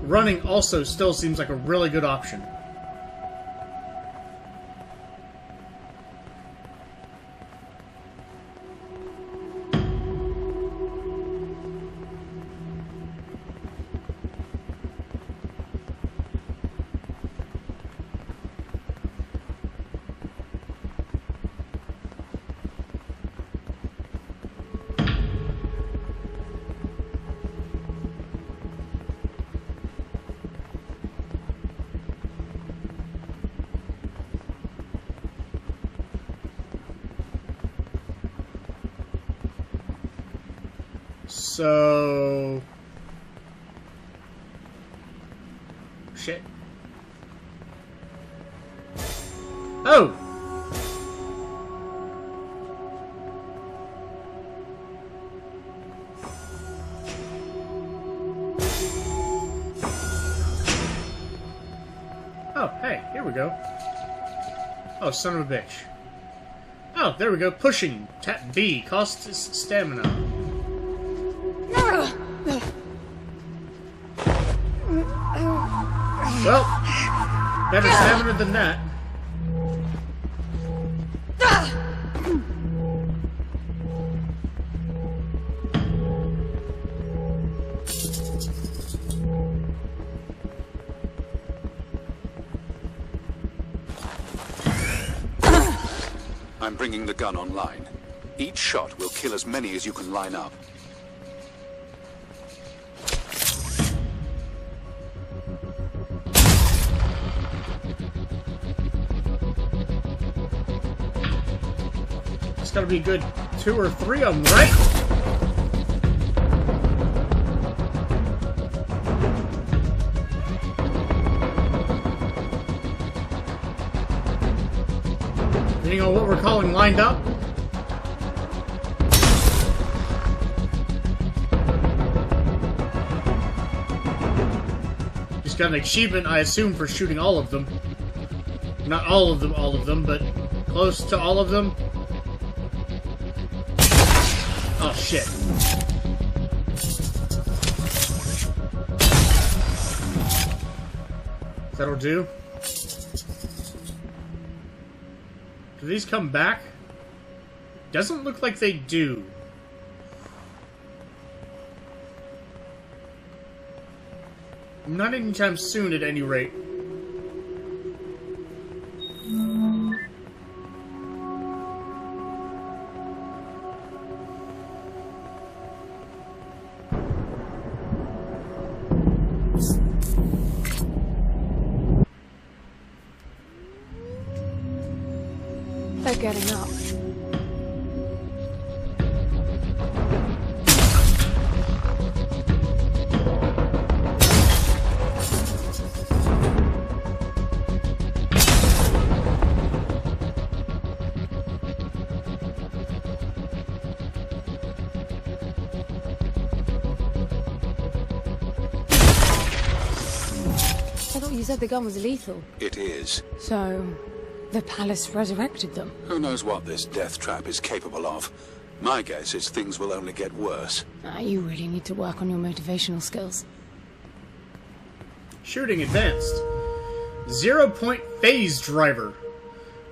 Running also still seems like a really good option. So... shit. Oh! Oh, hey, here we go. Oh, son of a bitch. Oh, there we go. Pushing. Tap B. Costs stamina. Well, better stamina than that. I'm bringing the gun online. Each shot will kill as many as you can line up. It's gotta be a good 2 or 3 of them, right? Depending on what we're calling lined up. Just got an achievement, I assume, for shooting all of them. Not all of them, but close to all of them. Oh, shit. That'll do. Do these come back? Doesn't look like they do. Not anytime soon, at any rate. getting up. I thought you said the gun was lethal. It is. So, the palace resurrected them. Who knows what this death trap is capable of? My guess is things will only get worse. You really need to work on your motivational skills. Shooting advanced. 0-point phase driver.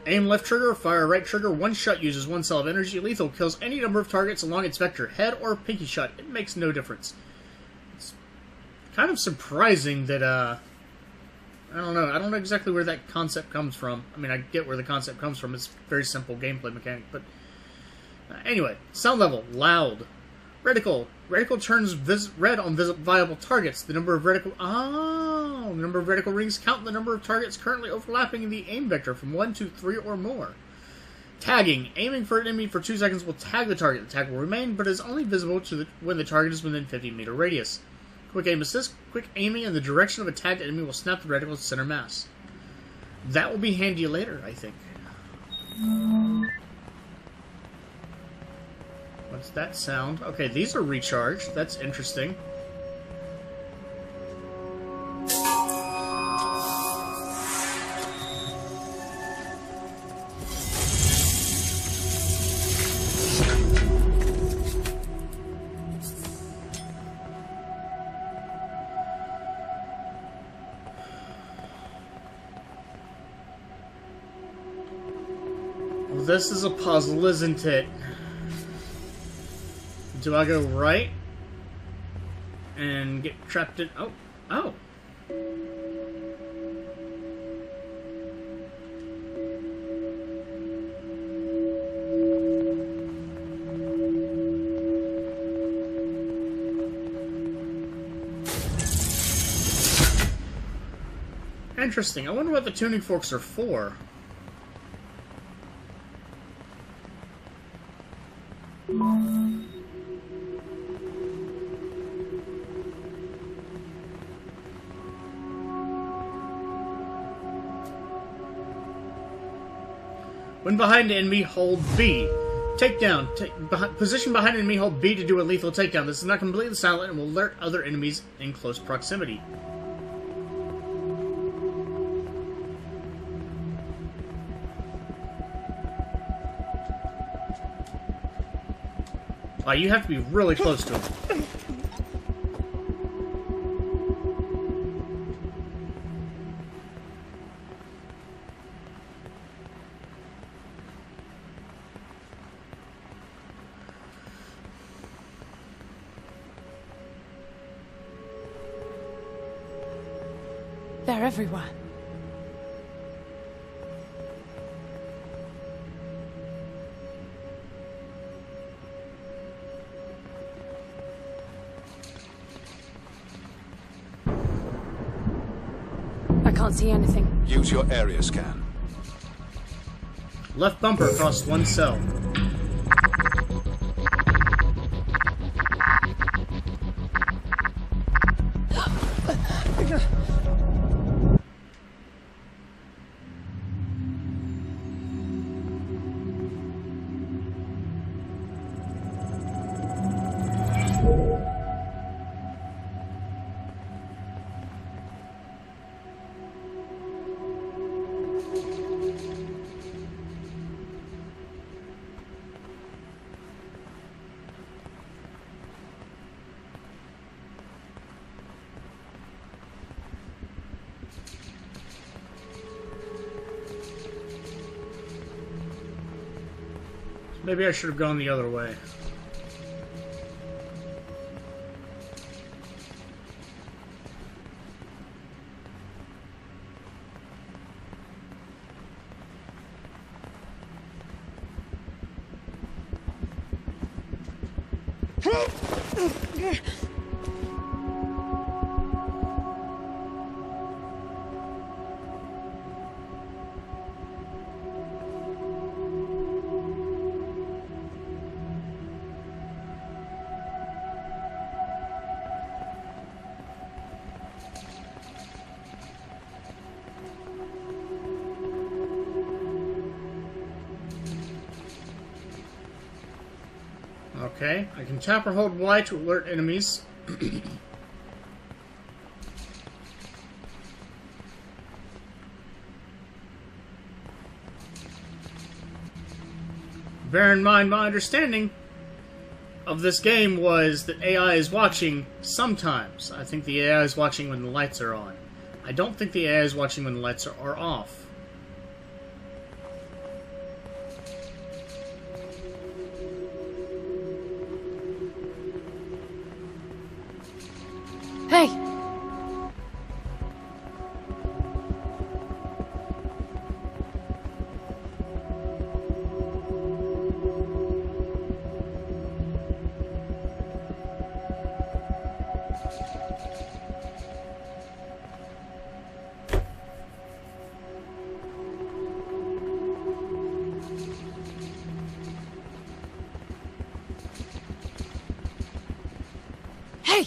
Aim left trigger, fire right trigger. One shot uses 1 cell of energy. Lethal kills any number of targets along its vector. Head or pinky shot. It makes no difference. It's kind of surprising that, I don't know. I don't know exactly where that concept comes from. I mean, I get where the concept comes from. It's a very simple gameplay mechanic, but... anyway, sound level, loud. Reticle. Reticle turns red on viable targets. The number of reticle... the number of reticle rings count the number of targets currently overlapping in the aim vector from 1 to 3 or more. Tagging. Aiming for an enemy for 2 seconds will tag the target. The tag will remain, but is only visible when the target is within 50-meter radius. Quick aim assist. Quick aiming in the direction of a tagged enemy will snap the reticle's center mass. That will be handy later, I think. What's that sound? Okay, these are recharged. That's interesting. Well, this is a puzzle, isn't it? Do I go right and get trapped in... Oh. Interesting. I wonder what the tuning forks are for. When behind an enemy, hold B. Takedown. Position behind an enemy, hold B to do a lethal takedown. This is not completely silent and will alert other enemies in close proximity. You have to be really close to him. They're everywhere. I can't see anything. Use your area scan. Left bumper across 1 cell. Maybe I should have gone the other way. Okay, I can tap or hold Y to alert enemies. Bear in mind, my understanding of this game was that AI is watching sometimes. I think the AI is watching when the lights are on. I don't think the AI is watching when the lights are off. Hey! Hey!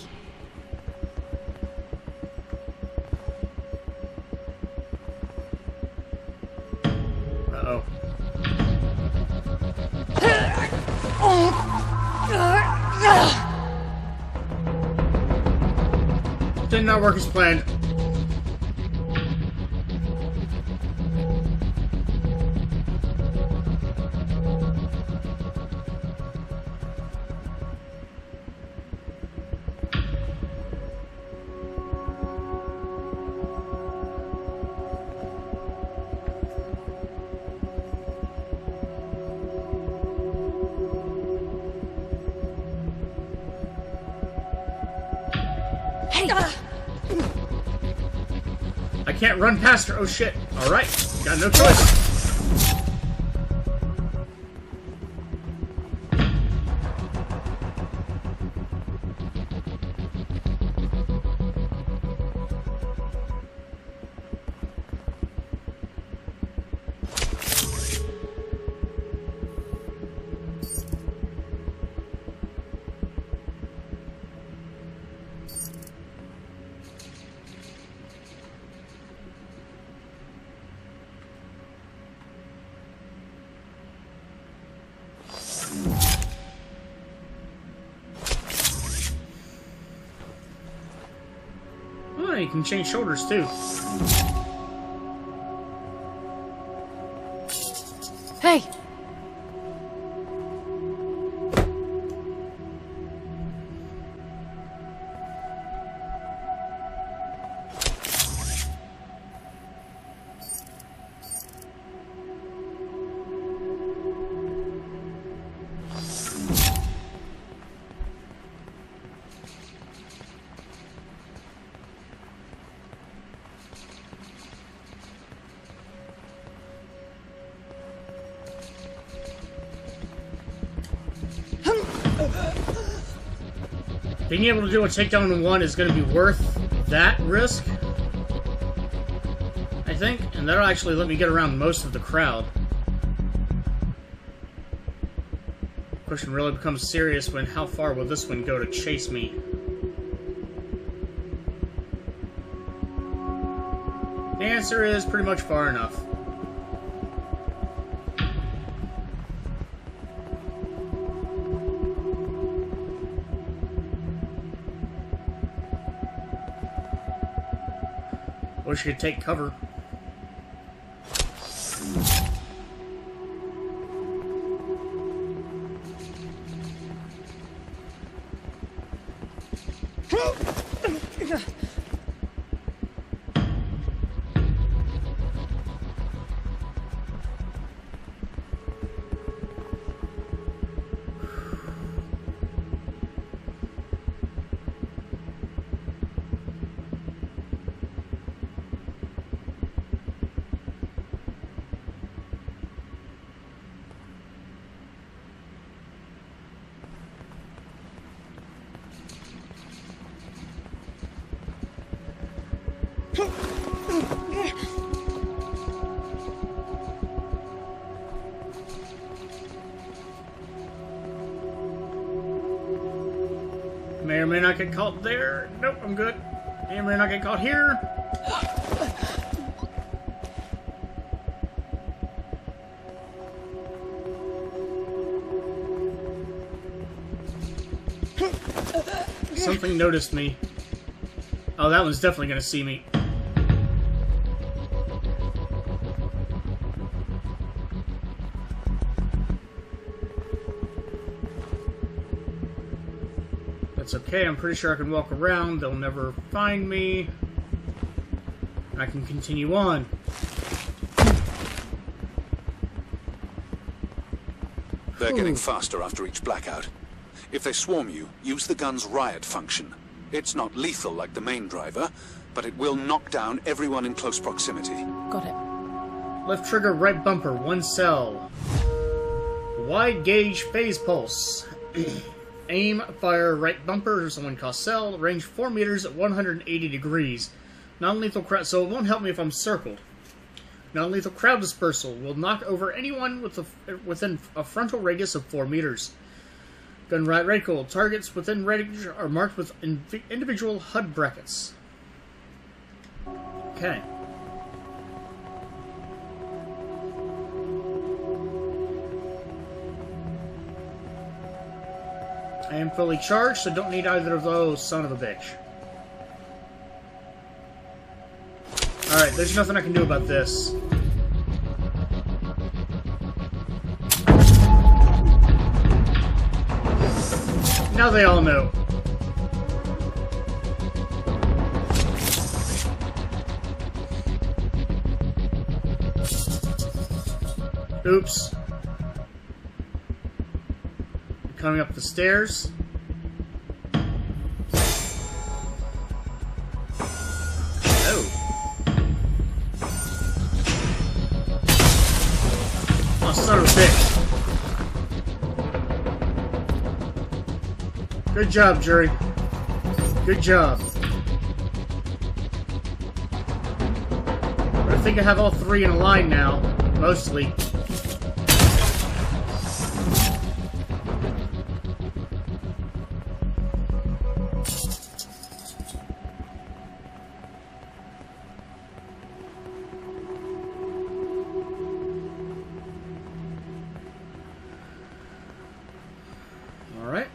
Uh-oh. Did not work as planned. I can't run past her. Oh shit. Alright. Got no choice. Oh, you can change shoulders too. Hey! Being able to do a takedown in one is going to be worth that risk, I think, and that'll actually let me get around most of the crowd. Question really becomes serious when how far will this one go to chase me? The answer is pretty much far enough. Wish you could take cover. May or may not get caught there. Nope, I'm good. May or may not get caught here. Something noticed me. Oh, that one's definitely gonna see me. That's okay, I'm pretty sure I can walk around, they'll never find me. I can continue on. They're getting faster after each blackout. If they swarm you, use the gun's riot function. It's not lethal like the main driver, but it will knock down everyone in close proximity. Got it. Left trigger, right bumper, 1 cell. Wide gauge phase pulse. Aim, fire, right bumper, 1 cost cell. Range 4 meters at 180 degrees. Non-lethal crowd, so it won't help me if I'm circled. Non-lethal crowd dispersal will knock over anyone within a frontal radius of 4 meters. Gun riot reticle. Targets within range are marked with individual HUD brackets. Okay. I am fully charged, so don't need either of those, son of a bitch. Alright, there's nothing I can do about this. Now they all know. Oops. Coming up the stairs. Oh, son of a bitch. Good job, Jury. Good job. But I think I have all 3 in a line now. Mostly. Alright.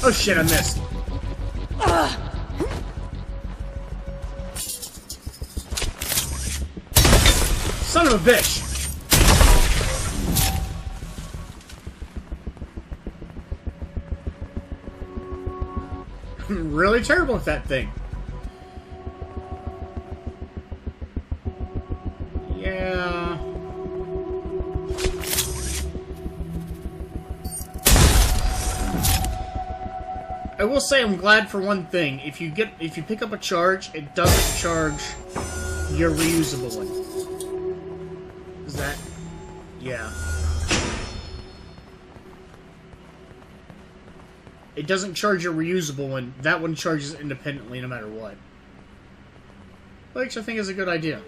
Oh shit, I missed. Son of a bitch! Really terrible with that thing. Yeah. I will say I'm glad for one thing. If you pick up a charge, it doesn't charge your reusable one. Is that? Yeah. It doesn't charge your reusable one. That one charges independently no matter what. Which I think is a good idea.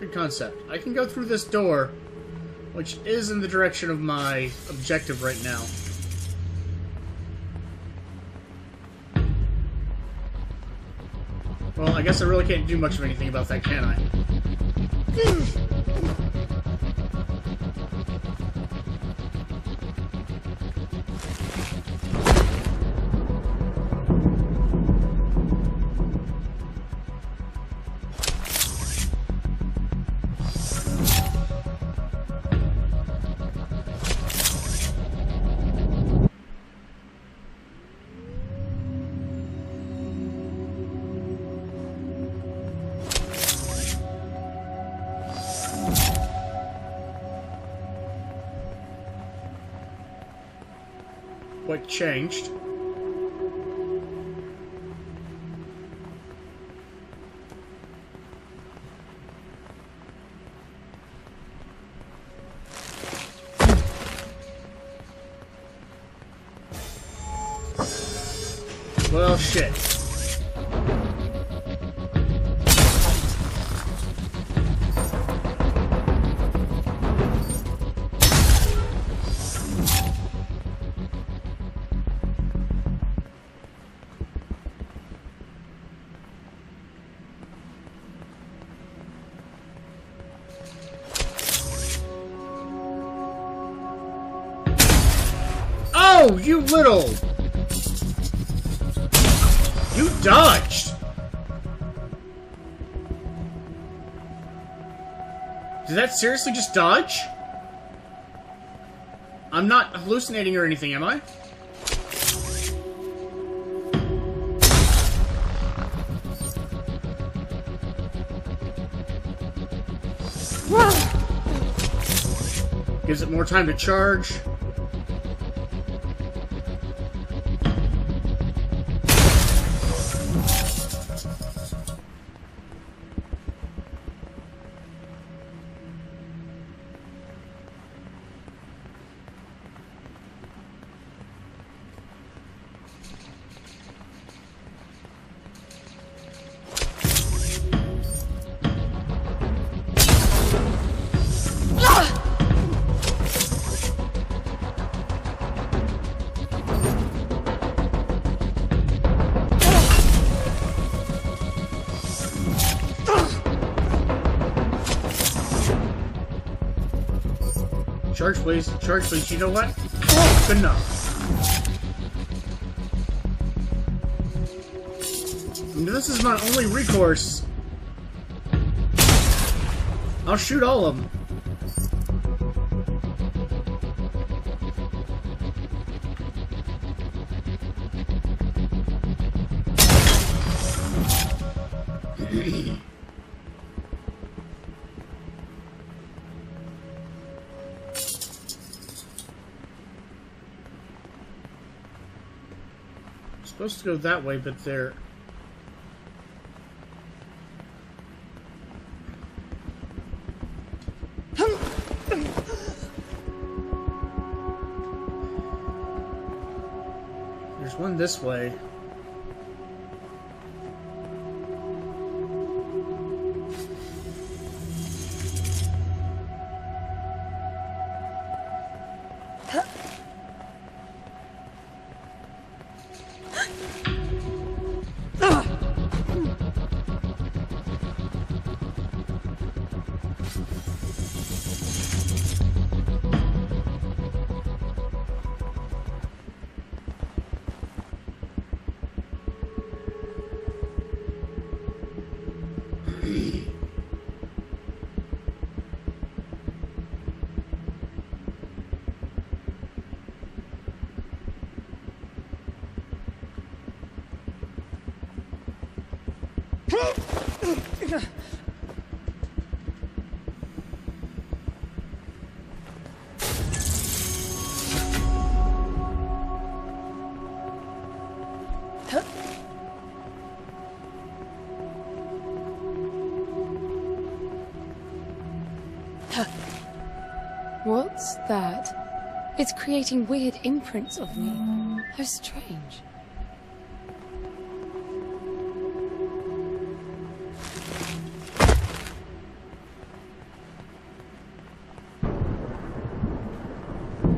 Good concept. I can go through this door, which is in the direction of my objective right now. Well, I guess I really can't do much of anything about that, can I? What changed? Well, shit. Oh, you little... You dodged! Did that seriously just dodge? I'm not hallucinating or anything, am I? Gives it more time to charge. Charge, please. Charge, please. You know what? Good enough. This is my only recourse. I'll shoot all of them. Supposed to go that way, but they're... There's one this way. What's that? It's creating weird imprints of me. How strange.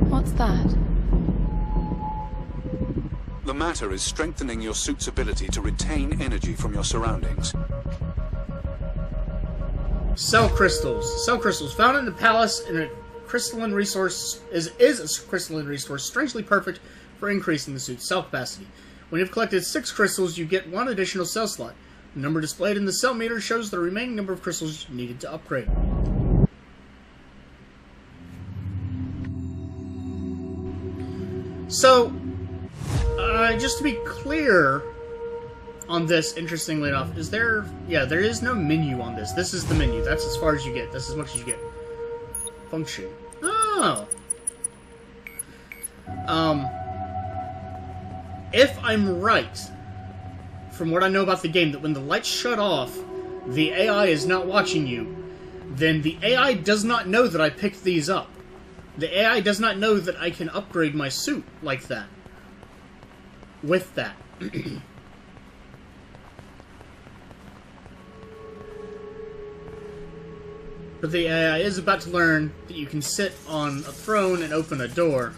What's that? The matter is strengthening your suit's ability to retain energy from your surroundings. Cell crystals. Cell crystals found in the palace in a crystalline resource is a crystalline resource strangely perfect for increasing the suit's cell capacity. When you've collected 6 crystals, you get 1 additional cell slot. The number displayed in the cell meter shows the remaining number of crystals needed to upgrade. So, just to be clear on this, interestingly enough, is there... Yeah, there is no menu on this. This is the menu. That's as far as you get. That's as much as you get. Function. Oh. If I'm right, from what I know about the game, that when the lights shut off, the AI is not watching you, then the AI does not know that I picked these up. The AI does not know that I can upgrade my suit like that. With that. But the AI is about to learn that you can sit on a throne and open a door.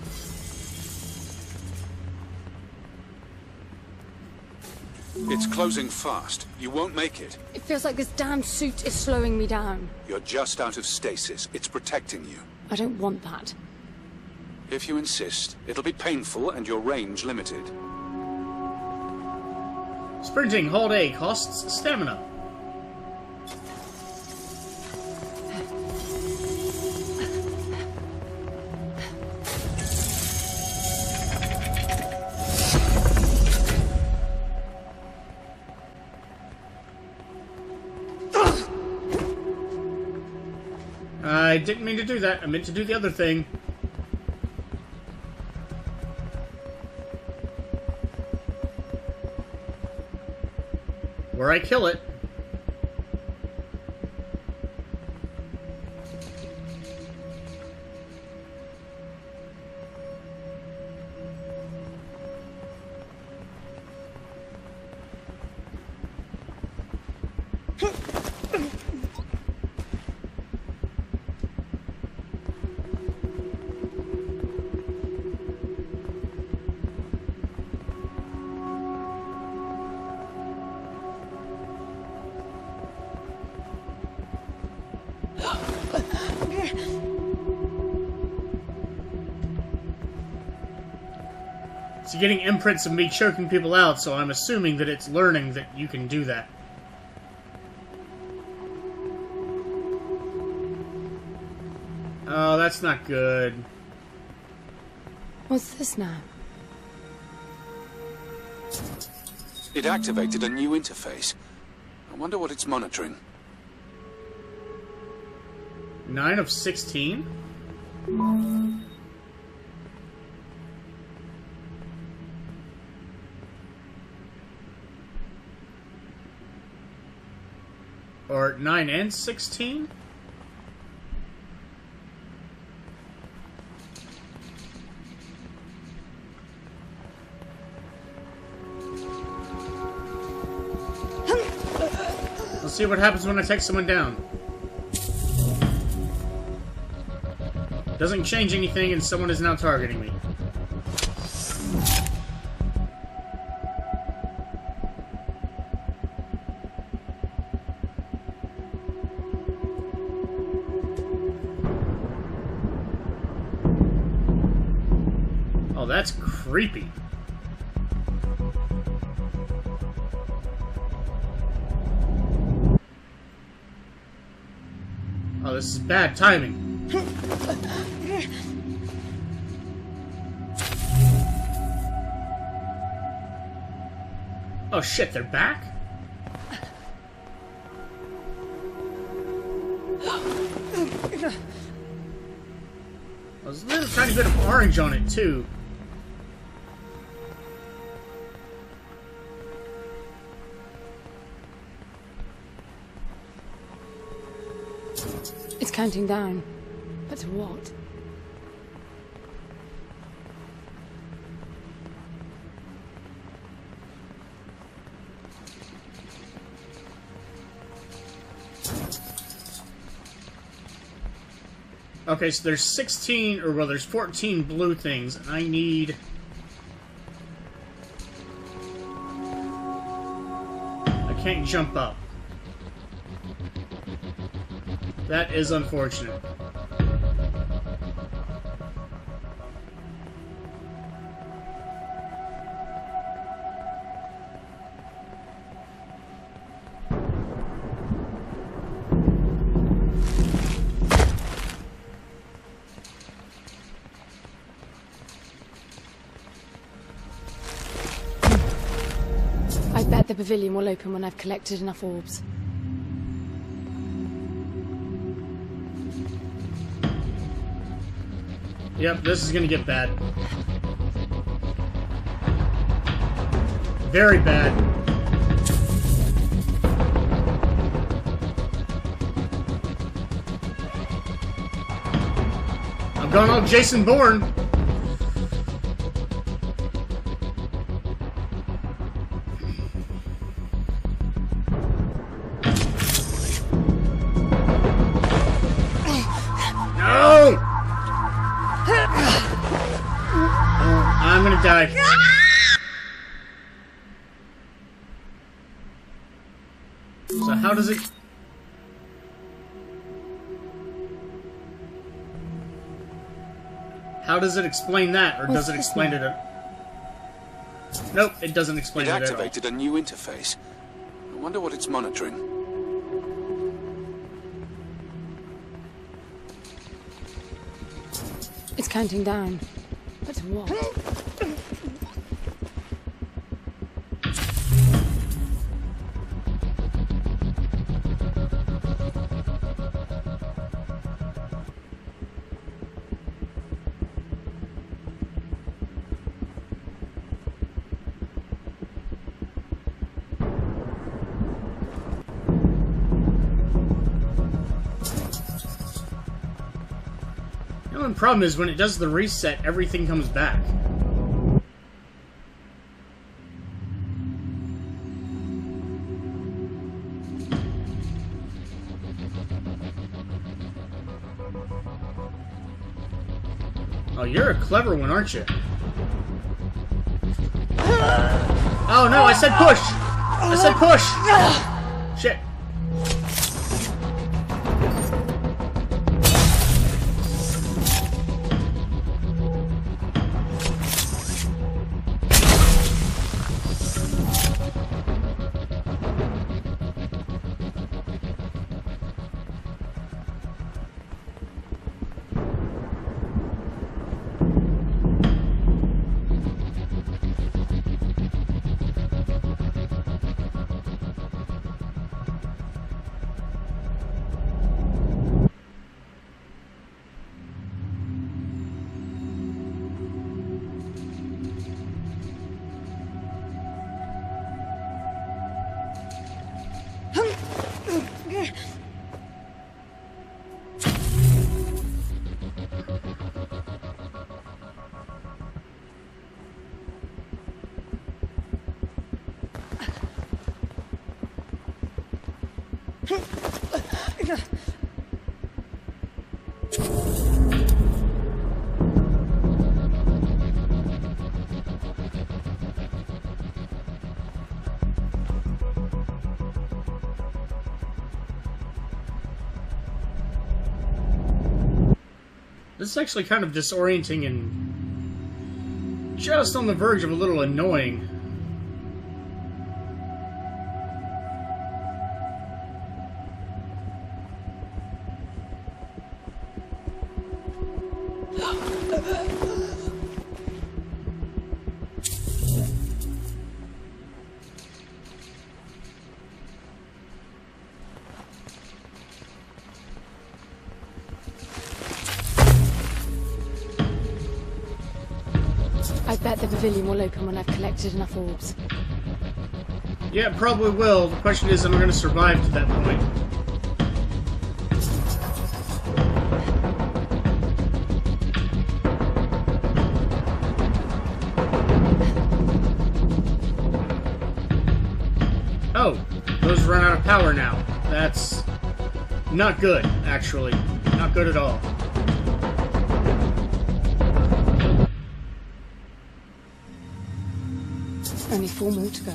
It's closing fast. You won't make it. It feels like this damn suit is slowing me down. You're just out of stasis. It's protecting you. I don't want that. If you insist, it'll be painful and your range limited. Sprinting, hold A, costs stamina. I didn't mean to do that. I meant to do the other thing. Where I kill it. It's getting imprints of me choking people out, so I'm assuming that it's learning that you can do that. Oh, that's not good. What's this now? It activated a new interface. I wonder what it's monitoring. 9 of 16? Or 9 and 16? Let's see what happens when I take someone down. Doesn't change anything, and someone is now targeting me. Oh, that's creepy. Oh, this is bad timing. Oh shit, they're back? There's a little tiny bit of orange on it too. It's counting down. But to what? Okay, so there's 16, or well, there's 14 blue things, and I need... I can't jump up. That is unfortunate. I bet the pavilion will open when I've collected enough orbs. Yep, this is gonna get bad. Very bad. I'm going all Jason Bourne. No! I'm gonna die. So how does it... How does it explain that? Or does it this explain one? it at... Nope, it doesn't explain It it at all. activated a new interface. I wonder what it's monitoring. It's counting down. But to what? The only problem is when it does the reset, everything comes back. Oh, you're a clever one, aren't you? Oh no, I said push! I said push! Shit. This is actually kind of disorienting and just on the verge of a little annoying. I bet the pavilion will open when I've collected enough orbs. Yeah, it probably will. The question is, am I going to survive to that point? Oh, those run out of power now. That's not good, actually. Not good at all. Only 4 more to go.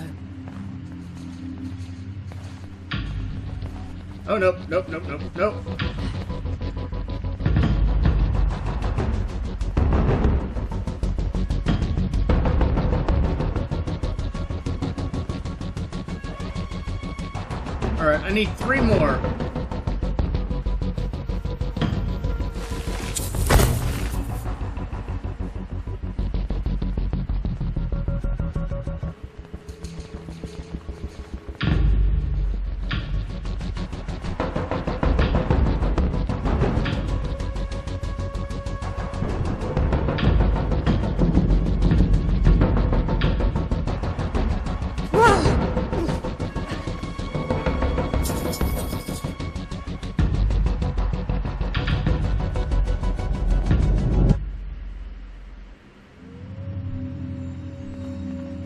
Oh, nope, nope, nope, nope, nope. Alright, I need 3 more.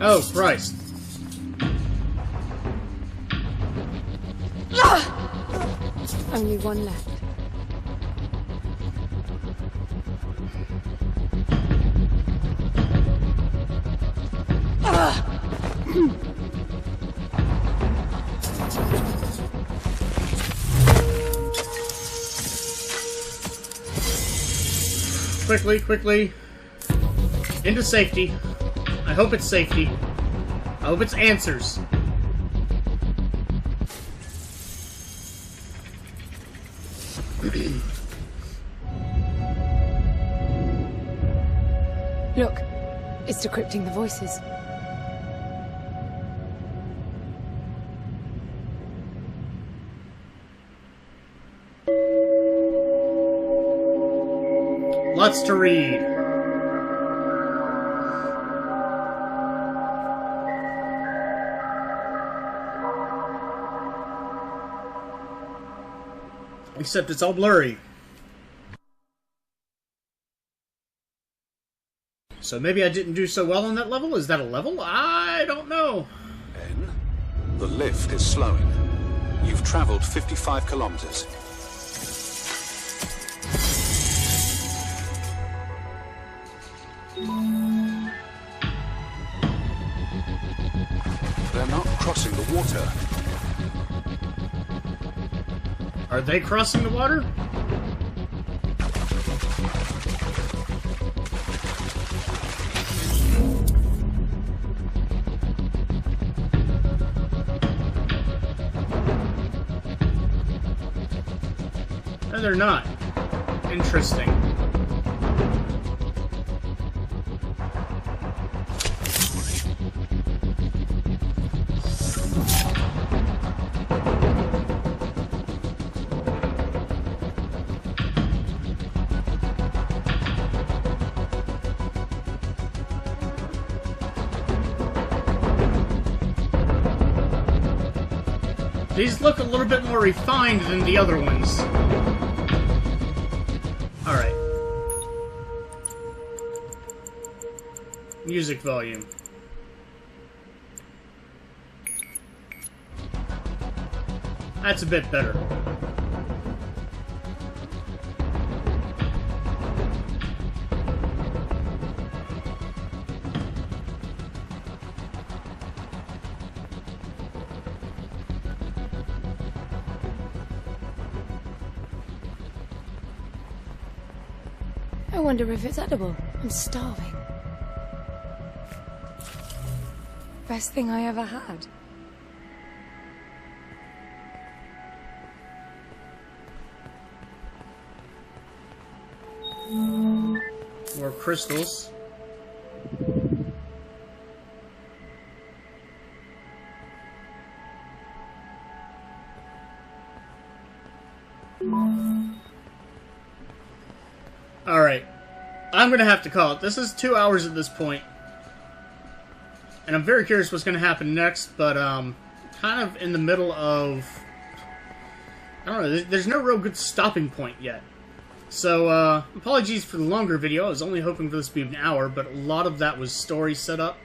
Oh, Christ. Only 1 left. quickly, quickly. Into safety. I hope it's safety. I hope it's answers. Look, it's decrypting the voices. Lots to read. Except it's all blurry. So maybe I didn't do so well on that level? Is that a level? I don't know. N, the lift is slowing. You've traveled 55 kilometers. They're not crossing the water. Are they crossing the water? No, they're not. Interesting. These look a little bit more refined than the other ones. Alright. Music volume. That's a bit better. I wonder if it's edible. I'm starving. Best thing I ever had. More crystals. Alright. I'm gonna have to call it. This is 2 hours at this point. And I'm very curious what's gonna happen next, but, kind of in the middle of... I don't know, there's no real good stopping point yet. So, apologies for the longer video. I was only hoping for this to be an hour, but a lot of that was story setup,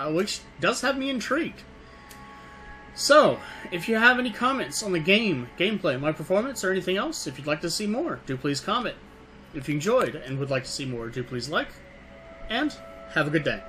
which does have me intrigued. So, if you have any comments on the game, gameplay, my performance, or anything else, if you'd like to see more, do please comment. If you enjoyed and would like to see more, do please like, and have a good day.